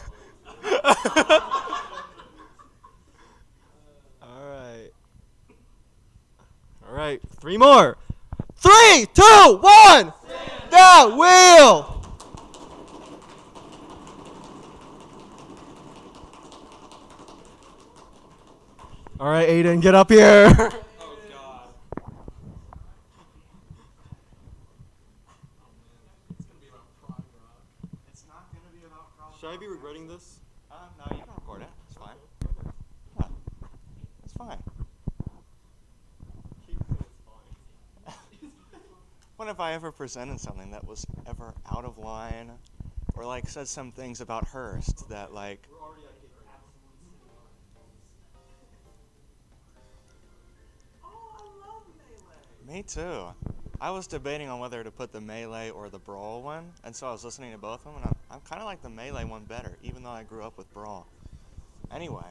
All right, 3 more. 3, 2, 1. The wheel. All right, Aiden, get up here. Should I be regretting this? No, you can record it. It's fine. Yeah, it's fine. When have I ever presented something that was ever out of line, or like said some things about Hearst that like? Me too. I was debating on whether to put the Melee or the Brawl one, and so I was listening to both of them, and I'm kind of like the Melee one better, even though I grew up with Brawl. Anyway,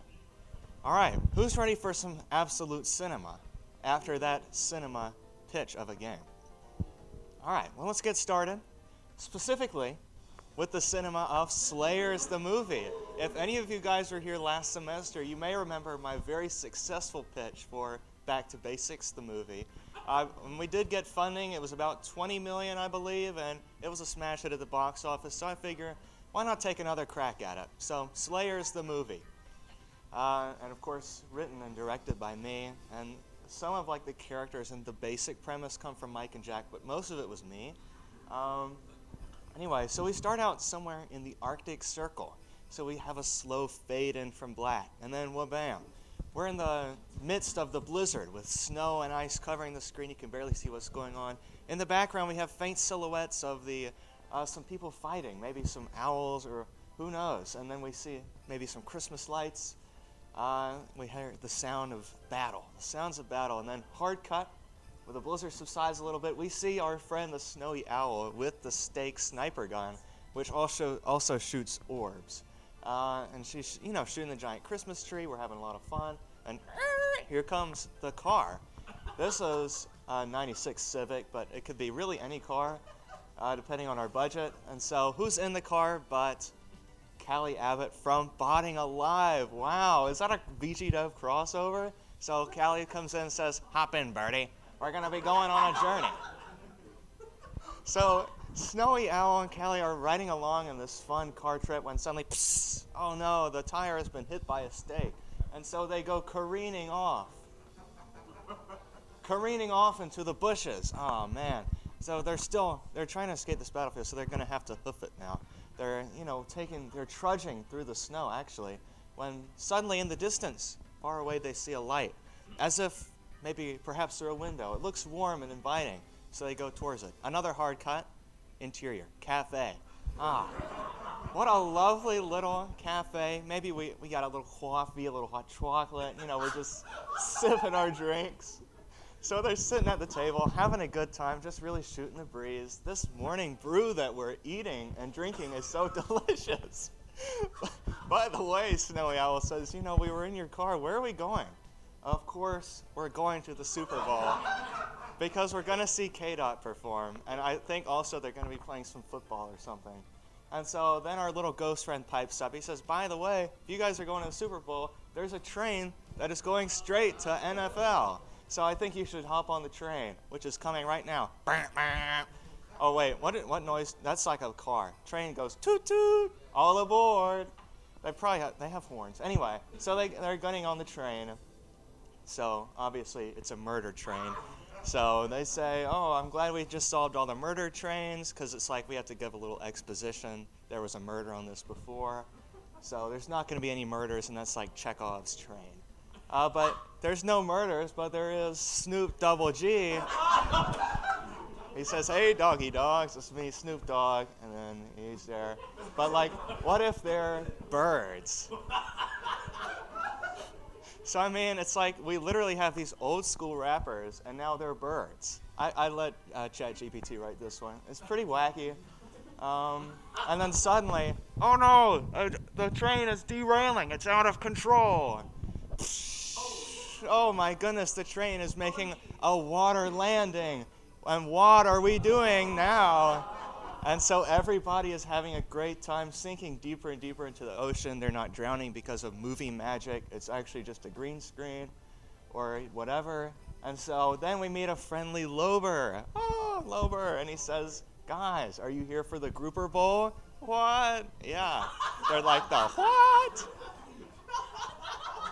all right, who's ready for some absolute cinema after that cinema pitch of a game? All right, well, let's get started, specifically with the cinema of Slayers the movie. If any of you guys were here last semester, you may remember my very successful pitch for Back to Basics the movie. When we did get funding, it was about $20 million, I believe, and it was a smash hit at the box office, so I figure, why not take another crack at it? So, Slayers the movie. And of course, written and directed by me, and some of like the characters and the basic premise come from Mike and Jack, but most of it was me. Anyway, so we start out somewhere in the Arctic Circle. So we have a slow fade in from black, and then wha-bam. We're in the midst of the blizzard with snow and ice covering the screen. You can barely see what's going on. In the background, we have faint silhouettes of some people fighting, maybe some owls or who knows. And then we see maybe some Christmas lights. We hear the sound of battle, the sounds of battle. And then hard cut, where the blizzard subsides a little bit, we see our friend the snowy owl with the stake sniper gun, which also shoots orbs. And she's, shooting the giant Christmas tree. We're having a lot of fun. And here comes the car. This is a 96 Civic, but it could be really any car, depending on our budget. And so who's in the car but Callie Abbott from Botting Alive? Wow, is that a VG Dove crossover? So Callie comes in and says, "Hop in, Birdie. We're going to be going on a journey." So Snowy Owl and Callie are riding along in this fun car trip when suddenly, psst, oh no, the tire has been hit by a stake. And so they go careening off into the bushes. Oh man. So they're trying to escape this battlefield, so they're going to have to hoof it now. They're, they're trudging through the snow actually, when suddenly in the distance, far away, they see a light. as if maybe perhaps through a window. It looks warm and inviting, so they go towards it. Another hard cut, interior, cafe. What a lovely little cafe. Maybe we got a little coffee, a little hot chocolate. We're just sipping our drinks. So they're sitting at the table, having a good time, just really shooting the breeze. This morning brew that we're eating and drinking is so delicious. By the way, Snowy Owl says, we were in your car. Where are we going? Of course, we're going to the Super Bowl because we're going to see K-Dot perform. And I think also they're going to be playing some football or something. And so then our little ghost friend pipes up. He says, by the way, if you guys are going to the Super Bowl, there's a train that is going straight to NFL. So I think you should hop on the train, which is coming right now. Oh, wait, what noise? That's like a car. Train goes toot toot, all aboard. They have horns. Anyway, so they're gunning on the train. So obviously it's a murder train. So they say, oh, I'm glad we just solved all the murder trains, because it's like we have to give a little exposition. There was a murder on this before. So there's not going to be any murders, and that's like Chekhov's train. But there's no murders, but there is Snoop Double G. He says, hey, doggy dogs, it's me, Snoop Dogg, and then he's there. But what if they're birds? So, it's like we literally have these old school rappers, and now they're birds. I let ChatGPT write this one. It's pretty wacky. And then suddenly, oh no, the train is derailing. It's out of control. Oh my goodness, the train is making a water landing. And what are we doing now? And so everybody is having a great time sinking deeper and deeper into the ocean. They're not drowning because of movie magic. It's actually just a green screen or whatever. And so then we meet a friendly Lober. Oh, Lober. And he says, guys, are you here for the Grouper Bowl? What? Yeah. They're like, the what?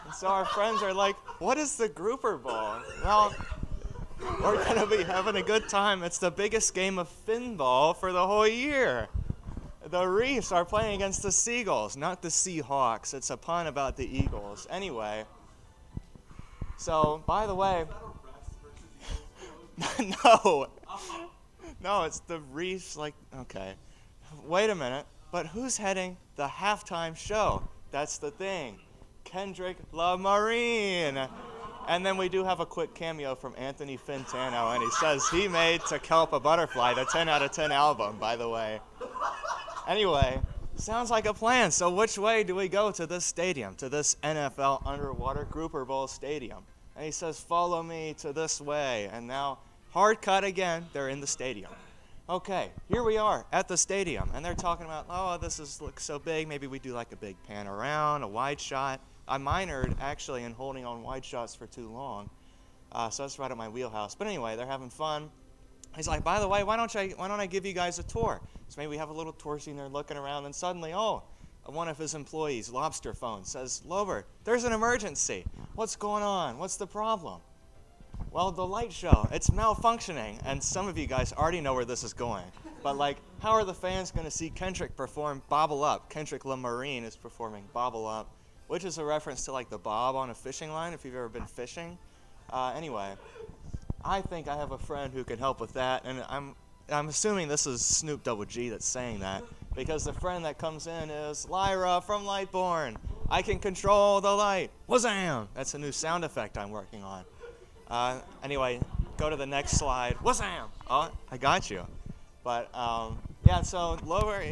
And so our friends are like, what is the Grouper Bowl? Well, we're going to be having a good time. It's the biggest game of finball for the whole year. The Reefs are playing against the Seagulls, not the Seahawks. It's a pun about the Eagles. Anyway, so, by the way, no, it's the Reefs, okay. Wait a minute, but who's heading the halftime show? That's the thing. Kendrick Lamarine. And then we do have a quick cameo from Anthony Fantano, and he says he made To Kelp a Butterfly, the 10 out of 10 album, by the way. Anyway, sounds like a plan. So which way do we go to this stadium, to this NFL Underwater Grouper Bowl stadium? And he says, follow me to this way. And now, hard cut again, they're in the stadium. Okay, here we are at the stadium, and they're talking about, oh, looks so big, maybe we do like a big pan around, a wide shot. I minored, actually, in holding on wide shots for too long, so that's right at my wheelhouse. But anyway, they're having fun. He's like, by the way, why don't I give you guys a tour? So maybe we have a little tour scene there looking around, and suddenly, one of his employees, Lobster Phone, says, Lober, there's an emergency. What's going on? What's the problem? Well, the light show, it's malfunctioning, and some of you guys already know where this is going. But how are the fans going to see Kendrick perform Bobble Up? Kendrick Lamarine is performing Bobble Up, which is a reference to the bob on a fishing line, if you've ever been fishing. Anyway, I think I have a friend who can help with that, and I'm assuming this is Snoop Double G that's saying that, because the friend that comes in is Lyra from Lightborn. I can control the light. Wazam! That's a new sound effect I'm working on. Anyway, go to the next slide. Wazam! Oh, I got you. But yeah, so lower,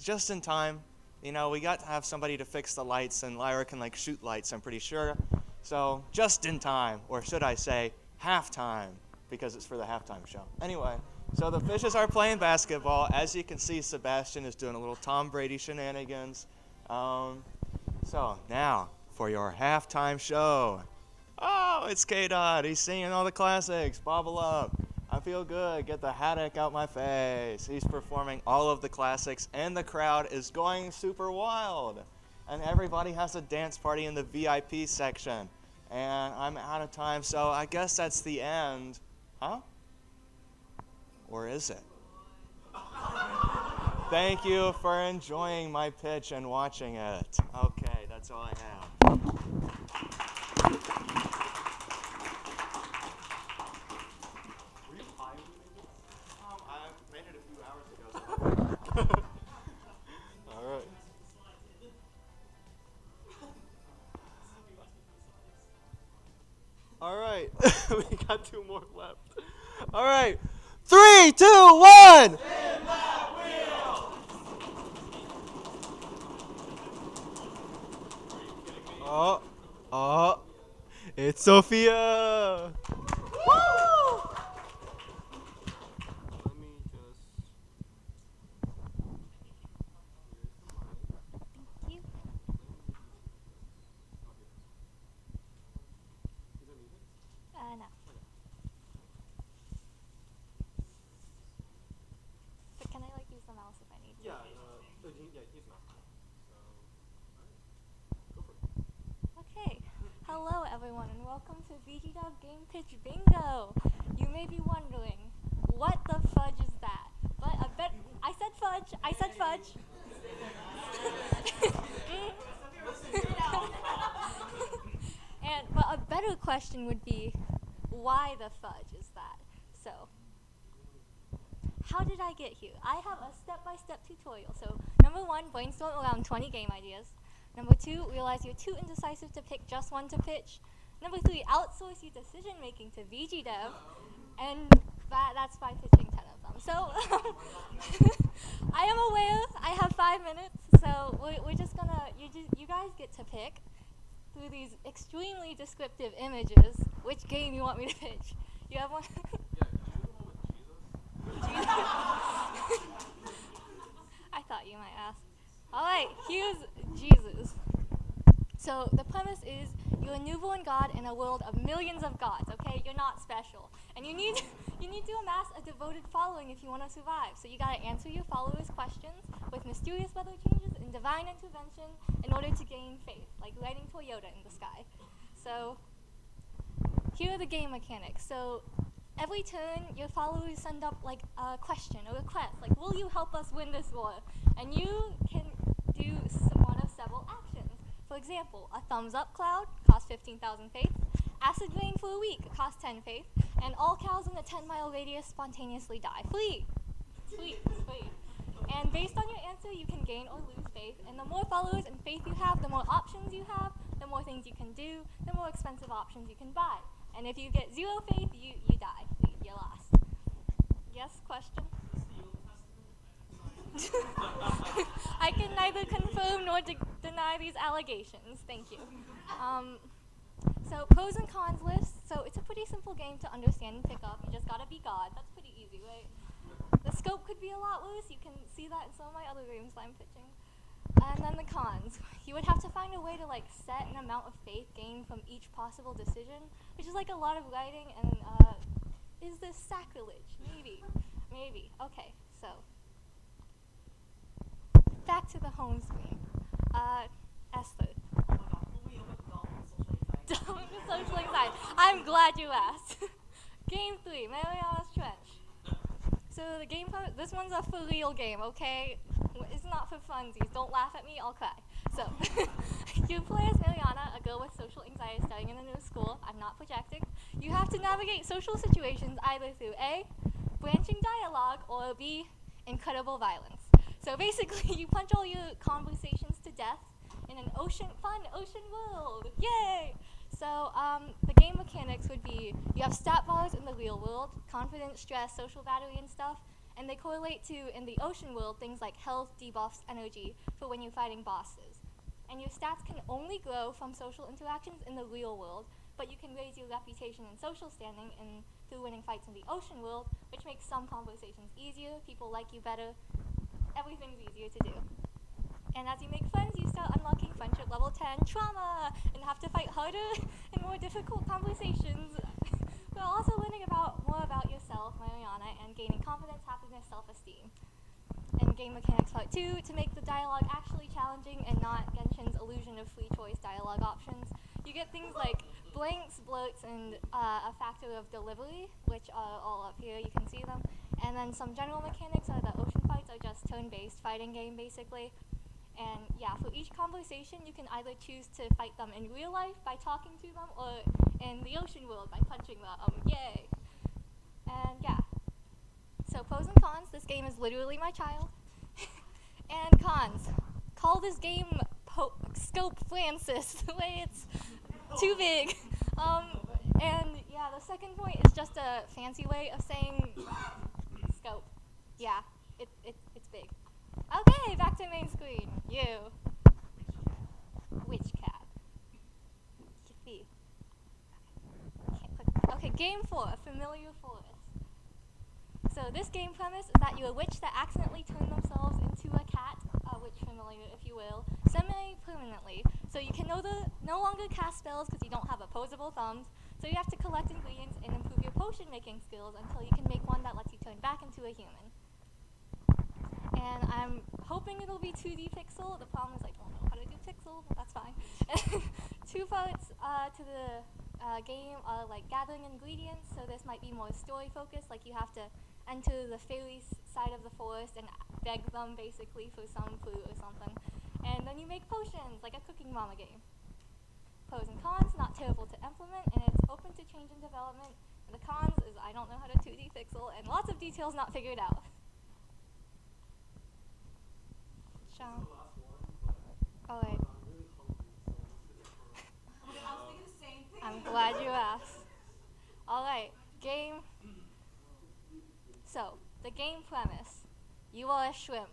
just in time. We got to have somebody to fix the lights, and Lyra can shoot lights, I'm pretty sure. So just in time, or should I say halftime, because it's for the halftime show. Anyway, so the Fishes are playing basketball. As you can see, Sebastian is doing a little Tom Brady shenanigans. So now for your halftime show. Oh, it's K-Dot. He's singing all the classics. Bobble Up. I feel good. Get the haddock out my face. He's performing all of the classics, and the crowd is going super wild. And everybody has a dance party in the VIP section. And I'm out of time, so I guess that's the end. Huh? Or is it? Thank you for enjoying my pitch and watching it. Okay, that's all I have. All right. We got 2 more left. All right. 3, 2, 1. Oh, oh, it's Sophia. Let me just. Thank you. No. But can I like use the mouse if I need to? He's not. Okay. Hello everyone and welcome to VGDev Game Pitch Bingo. You may be wondering, what the fudge is that? But I said fudge. I said fudge. But a better question would be, why the fudge is that? So, how did I get here? I have a step-by-step tutorial. So, number 1, brainstorm around 20 game ideas. Number 2, realize you're too indecisive to pick just one to pitch. Number 3, outsource your decision making to VGDev. And that's by pitching 10 of them. So, I am aware I have 5 minutes. So, we're just gonna, you guys get to pick through these extremely descriptive images which game you want me to pitch. You have one? Jesus. I thought you might ask. Alright, here's Jesus. So the premise is you're a newborn god in a world of millions of gods, okay? You're not special. And you need to amass a devoted following if you want to survive. So you gotta answer your followers' questions with mysterious weather changes and divine intervention in order to gain faith, like lighting Toyota in the sky. So here are the game mechanics. So every turn, your followers send up like a question, a request, like, will you help us win this war? And you can do one of several actions. For example, a thumbs up cloud costs 15,000 faith, acid rain for a week costs 10 faith, and all cows in a 10-mile radius spontaneously die. Free! Free. And based on your answer, you can gain or lose faith. And the more followers and faith you have, the more options you have, the more things you can do, the more expensive options you can buy. And if you get 0 faith, you die. You lost. Yes, question? I can neither confirm nor deny these allegations. Thank you. So pros and cons list. So it's a pretty simple game to understand and pick up. You just gotta be God. That's pretty easy, right? The scope could be a lot worse. You can see that in some of my other games I'm pitching. And then the cons. You would have to find a way to like set an amount of faith gained from each possible decision, which is like a lot of writing. And is this sacrilege? Maybe. Okay, so back to the home screen. Esther. Social anxiety. I'm glad you asked. Game 3, Mariana's Trench. So the game, this one's a for real game, okay? It's not for funsies. Don't laugh at me, I'll cry. So, you play as Mariana, a girl with social anxiety studying in a new school. I'm not projecting. You have to navigate social situations either through A, branching dialogue, or B, incredible violence. So basically, you punch all your conversations to death in an fun ocean world. Yay! So the game mechanics would be, you have stat bars in the real world, confidence, stress, social battery, and stuff, and they correlate to, in the ocean world, things like health, debuffs, energy, for when you're fighting bosses. And your stats can only grow from social interactions in the real world, but you can raise your reputation and social standing through winning fights in the ocean world, which makes some conversations easier, people like you better, everything's easier to do. And as you make friends, you start unlocking friendship level 10 trauma and have to fight harder and more difficult conversations. But also learning more about yourself, Mariana, and gaining confidence, happiness, self-esteem. And game mechanics part 2, to make the dialogue actually challenging and not Genshin's illusion of free choice dialogue options. You get things like blanks, blurts, and a factor of delivery, which are all up here, you can see them. And then some general mechanics are the ocean fights are just turn-based fighting game, basically. And yeah, for each conversation, you can either choose to fight them in real life by talking to them, or in the ocean world by punching them. Yay! And yeah. So pros and cons, this game is literally my child. And cons, call this game Scope Francis, the way it's too big. And second point is just a fancy way of saying scope. Yeah, it's big. Okay, back to main screen. You. Witch cat. Yippee. Okay, game 4, familiar forest. So this game premise is that you're a witch that accidentally turned themselves into a cat, a witch familiar if you will, semi-permanently. So you can no longer cast spells because you don't have opposable thumbs, so you have to collect ingredients and improve your potion making skills until you can make one that lets you turn back into a human. And I'm hoping it'll be 2D pixel. The problem is I don't know how to do pixel, but that's fine. 2 parts to the game are like gathering ingredients, so this might be more story focused, like you have to enter the fairy side of the forest and beg them basically for some food or something. And then you make potions, like a Cooking Mama game. Pros and cons, not terrible to implement, and it's open to change in development. And the cons is I don't know how to 2D pixel, and lots of details not figured out. Sean. Alright. I'm glad you asked. Alright, game. So, the game premise. You are a shrimp.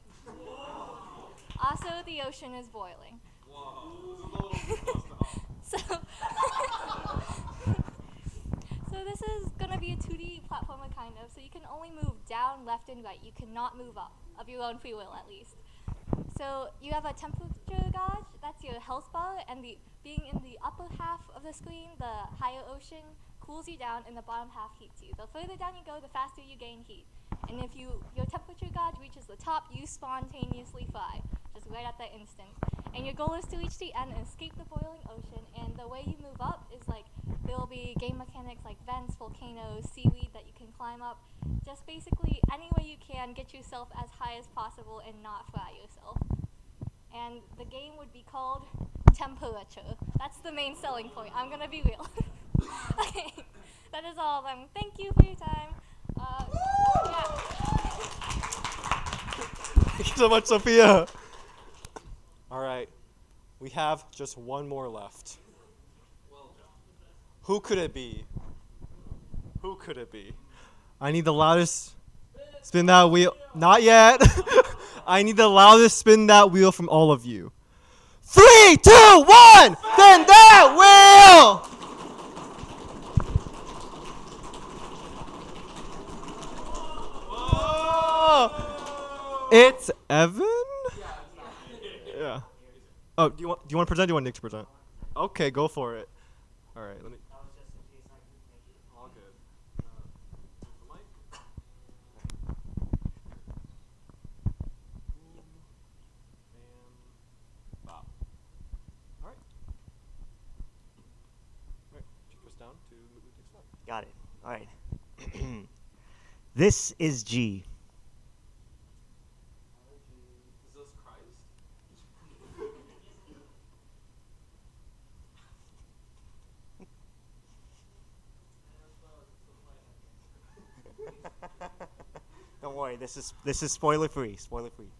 Also, the ocean is boiling. So, so this is going to be a 2D platformer kind of, so you can only move down, left, and right. You cannot move up, of your own free will at least. So you have a temperature gauge, that's your health bar, and being in the upper half of the screen, the higher ocean cools you down and the bottom half heats you. The further down you go, the faster you gain heat. And if your temperature gauge reaches the top, you spontaneously fry, just right at that instant. And your goal is to reach the end and escape the boiling ocean, and the way you move up is like, there will be game mechanics like vents, volcanoes, seaweed that you can climb up. Just basically any way you can get yourself as high as possible and not fry yourself. And the game would be called Temperature. That's the main selling point. I'm gonna be real. Okay, that is all of them. Thank you for your time. Yeah. Thank you so much, Sophia. All right, we have just one more left. Who could it be? Who could it be? I need the loudest spin that wheel. Not yet. I need the loudest spin that wheel from all of you. 3, 2, 1, spin that wheel! Whoa. It's Evan? Yeah. Oh, do you want to present? Do you want Nick to present? Okay, go for it. All right, let me. All good. All right. She goes down to move the next slide. Got it. All right. This is G. Is this Christ? Don't worry. This is spoiler free. Spoiler free.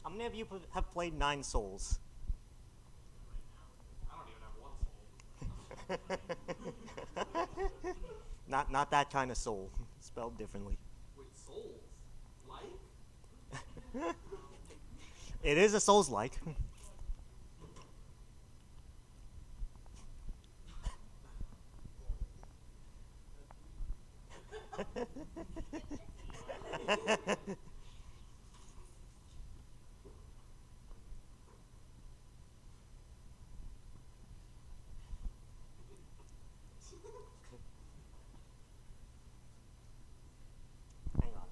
How many of you have played Nine Souls? I don't even have one soul. Not that kind of soul. Spelled differently. Wait, souls? Like? It is a Souls-like. Hang on.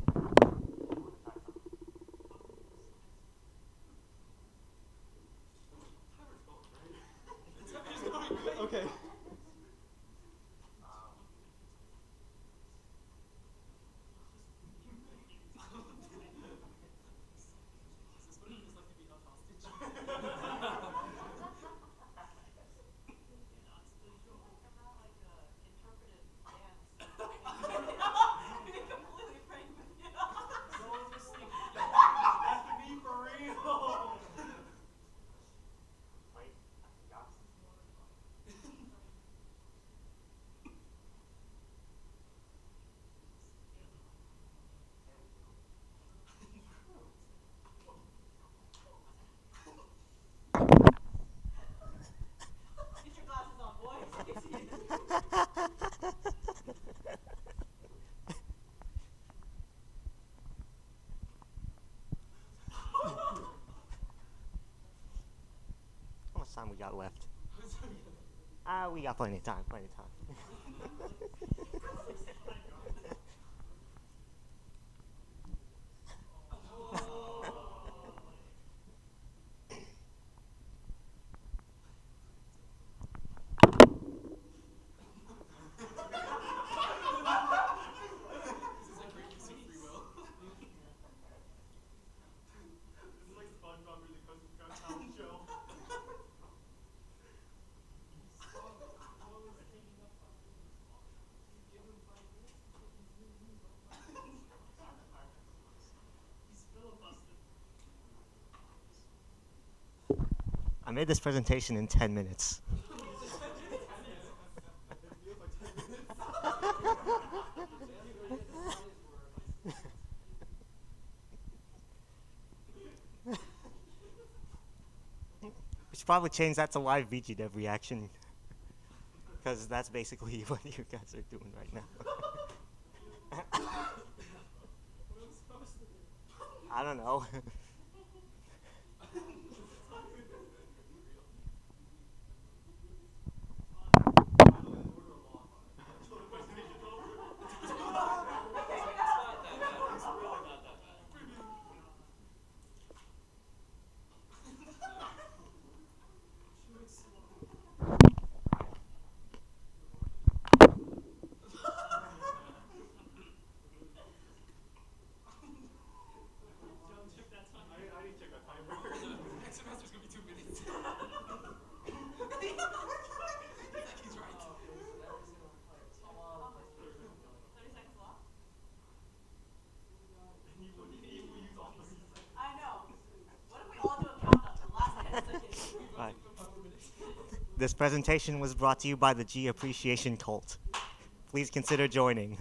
time we got left? We got plenty of time, plenty of time. I made this presentation in 10 minutes. We should probably change that to live VGDev reaction, because that's basically what you guys are doing right now. I don't know. Right. This presentation was brought to you by the G Appreciation Cult. Please consider joining.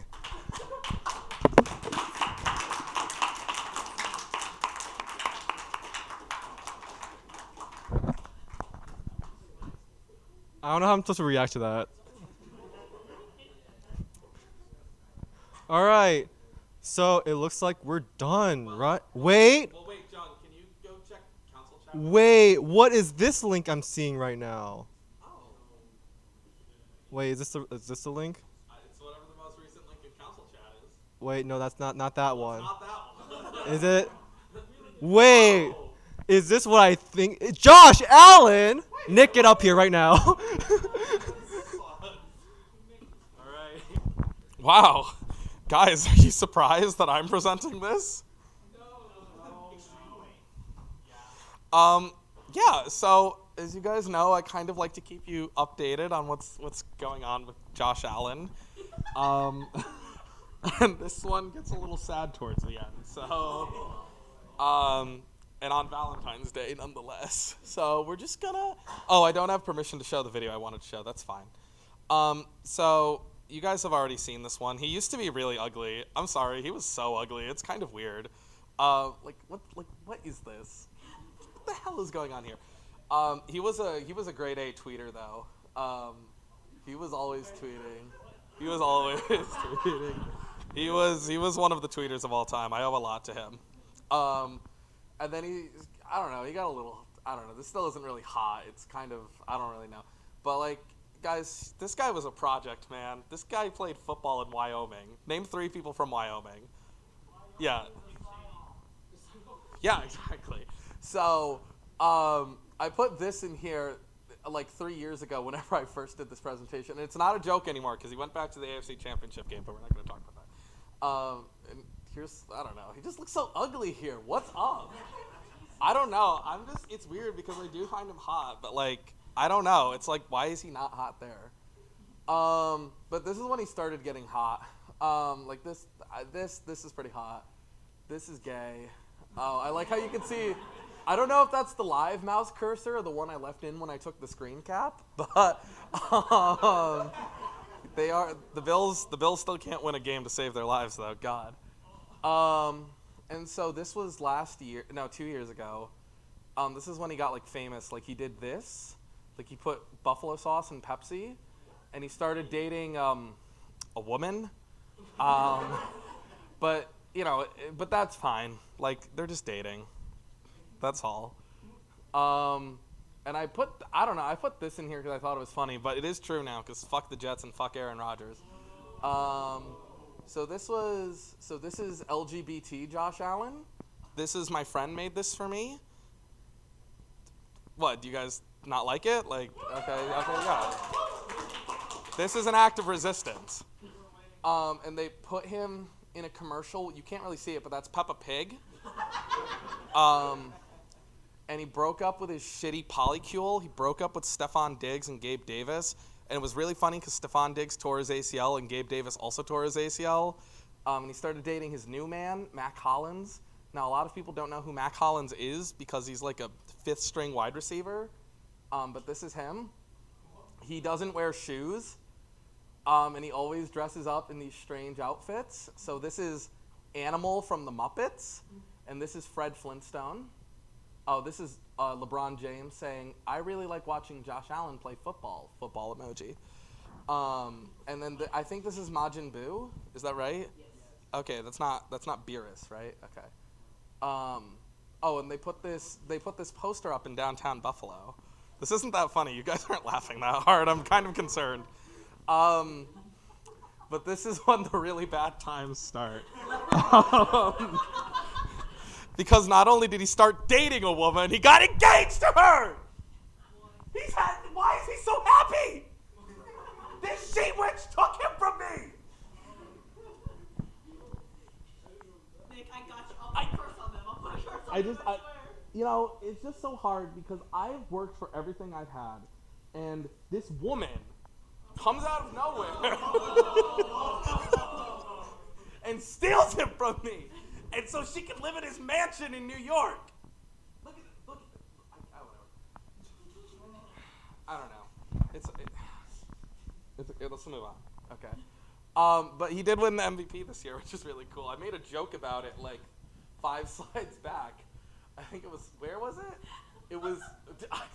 I don't know how I'm supposed to react to that. All right. So it looks like we're done, right? Wait. Well, wait, John, can you go check council chat? Wait. What is this link I'm seeing right now? Oh. Wait, is this the link? It's whatever the most recent link in council chat is. Wait, no, that's not that one. It's not that one. Is it? Wait. Is this what I think? Josh Allen! Nick, get up here right now. All right. Wow. Guys, are you surprised that I'm presenting this? Yeah, so as you guys know, I kind of like to keep you updated on what's going on with Josh Allen. And this one gets a little sad towards the end. So, and on Valentine's Day nonetheless. So we're just gonna, oh, I don't have permission to show the video I wanted to show, that's fine. So you guys have already seen this one. He used to be really ugly. I'm sorry, he was so ugly. It's kind of weird. What is this? What the hell is going on here? He was a grade A tweeter though. He was always tweeting. He was always tweeting. He was one of the tweeters of all time. I owe a lot to him. And then I don't know, he got a little, I don't know, this still isn't really hot. It's kind of, I don't really know. But like, guys, this guy was a project, man. This guy played football in Wyoming. Name 3 people from Wyoming. Yeah. Yeah, exactly. So, I put this in here like 3 years ago whenever I first did this presentation. And it's not a joke anymore because he went back to the AFC Championship game, but we're not going to talk about that. And here's, I don't know, he just looks so ugly here. What's up? I don't know. It's weird because I do find him hot, but like, I don't know. It's like, why is he not hot there? But this is when he started getting hot. Like this is pretty hot. This is gay. Oh, I like how you can see. I don't know if that's the live mouse cursor or the one I left in when I took the screen cap, but the Bills still can't win a game to save their lives though. God. And so this was 2 years ago. This is when he got like famous. Like he did this. Like he put buffalo sauce in Pepsi, and he started dating a woman. But you know, but that's fine. Like they're just dating. That's all. And I put this in here because I thought it was funny, but it is true now because fuck the Jets and fuck Aaron Rodgers. So this is LGBT Josh Allen. This is my friend made this for me. What, do you guys not like it? Like, okay, yeah. This is an act of resistance. And they put him in a commercial. You can't really see it, but that's Peppa Pig. And he broke up with his shitty polycule. He broke up with Stephon Diggs and Gabe Davis. And it was really funny because Stephon Diggs tore his ACL and Gabe Davis also tore his ACL. And he started dating his new man, Mac Hollins. Now, a lot of people don't know who Mac Hollins is because he's like a fifth-string wide receiver. But this is him. He doesn't wear shoes. And he always dresses up in these strange outfits. So this is Animal from the Muppets. And this is Fred Flintstone. Oh, this is LeBron James saying, "I really like watching Josh Allen play football." Football emoji. And then I think this is Majin Buu. Is that right? Yes. Okay, that's not Beerus, right? Okay. Oh, and they put this poster up in downtown Buffalo. This isn't that funny. You guys aren't laughing that hard. I'm kind of concerned. But this is when the really bad times start. Because not only did he start dating a woman, he got engaged to her! Why is he so happy? This she witch took him from me! Nick, I got you. I'll put a curse on them. I'll put a curse on them, I swear. It's just so hard because I've worked for everything I've had, and this woman comes out of nowhere and steals him from me. And so she can live in his mansion in New York. Look at I don't know. Let's move on. Okay. But he did win the MVP this year, which is really cool. I made a joke about it like 5 slides back. I think it was, where was it? It was,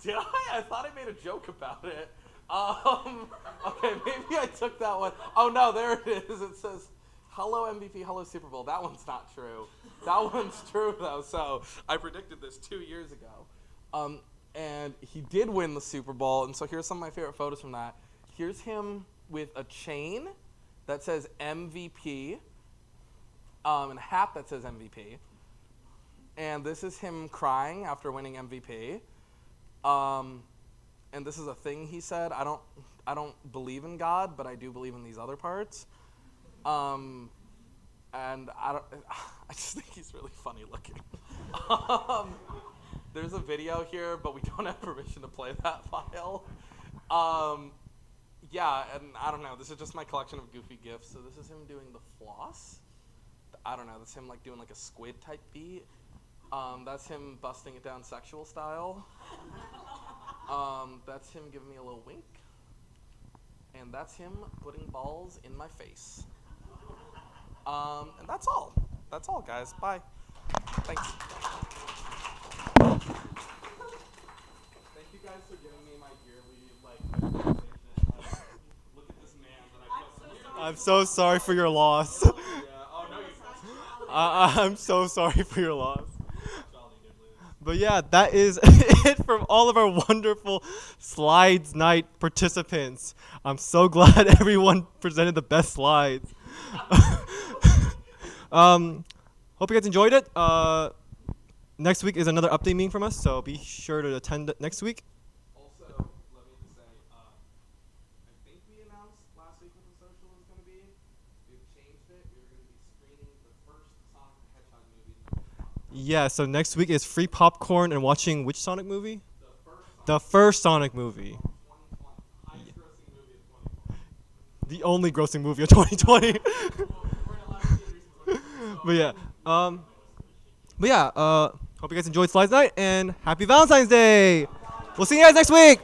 did I? I thought I made a joke about it. Okay, maybe I took that one. Oh no, there it is. It says, "Hello MVP, hello Super Bowl." That one's not true. That one's true though. So I predicted this 2 years ago. And he did win the Super Bowl. And so here's some of my favorite photos from that. Here's him with a chain that says MVP, and a hat that says MVP. And this is him crying after winning MVP. And this is a thing he said. I don't believe in God, but I do believe in these other parts. And I just think he's really funny looking. There's a video here, but we don't have permission to play that file. Yeah, and I don't know. This is just my collection of goofy gifs. So this is him doing the floss. I don't know. That's him like doing like a squid type beat. That's him busting it down sexual style. That's him giving me a little wink. And that's him putting balls in my face. And that's all. That's all, guys. Bye. Thanks. Thank you guys for giving me my yearly, look at this man that I put. I'm so sorry for your loss. Yeah. Oh, no, you I'm so sorry for your loss. But yeah, that is it from all of our wonderful slides night participants. I'm so glad everyone presented the best slides. Hope you guys enjoyed it. Next week is another update meeting from us, so be sure to attend next week. Also, let me just say, I think we announced last week what the social was going to be. We've changed it. We're going to be screening the first Sonic the Hedgehog movie. Yeah, so next week is free popcorn and watching which Sonic movie? The first Sonic movie. The only grossing movie of 2020. But yeah, hope you guys enjoyed Slides Night, and happy Valentine's Day! We'll see you guys next week!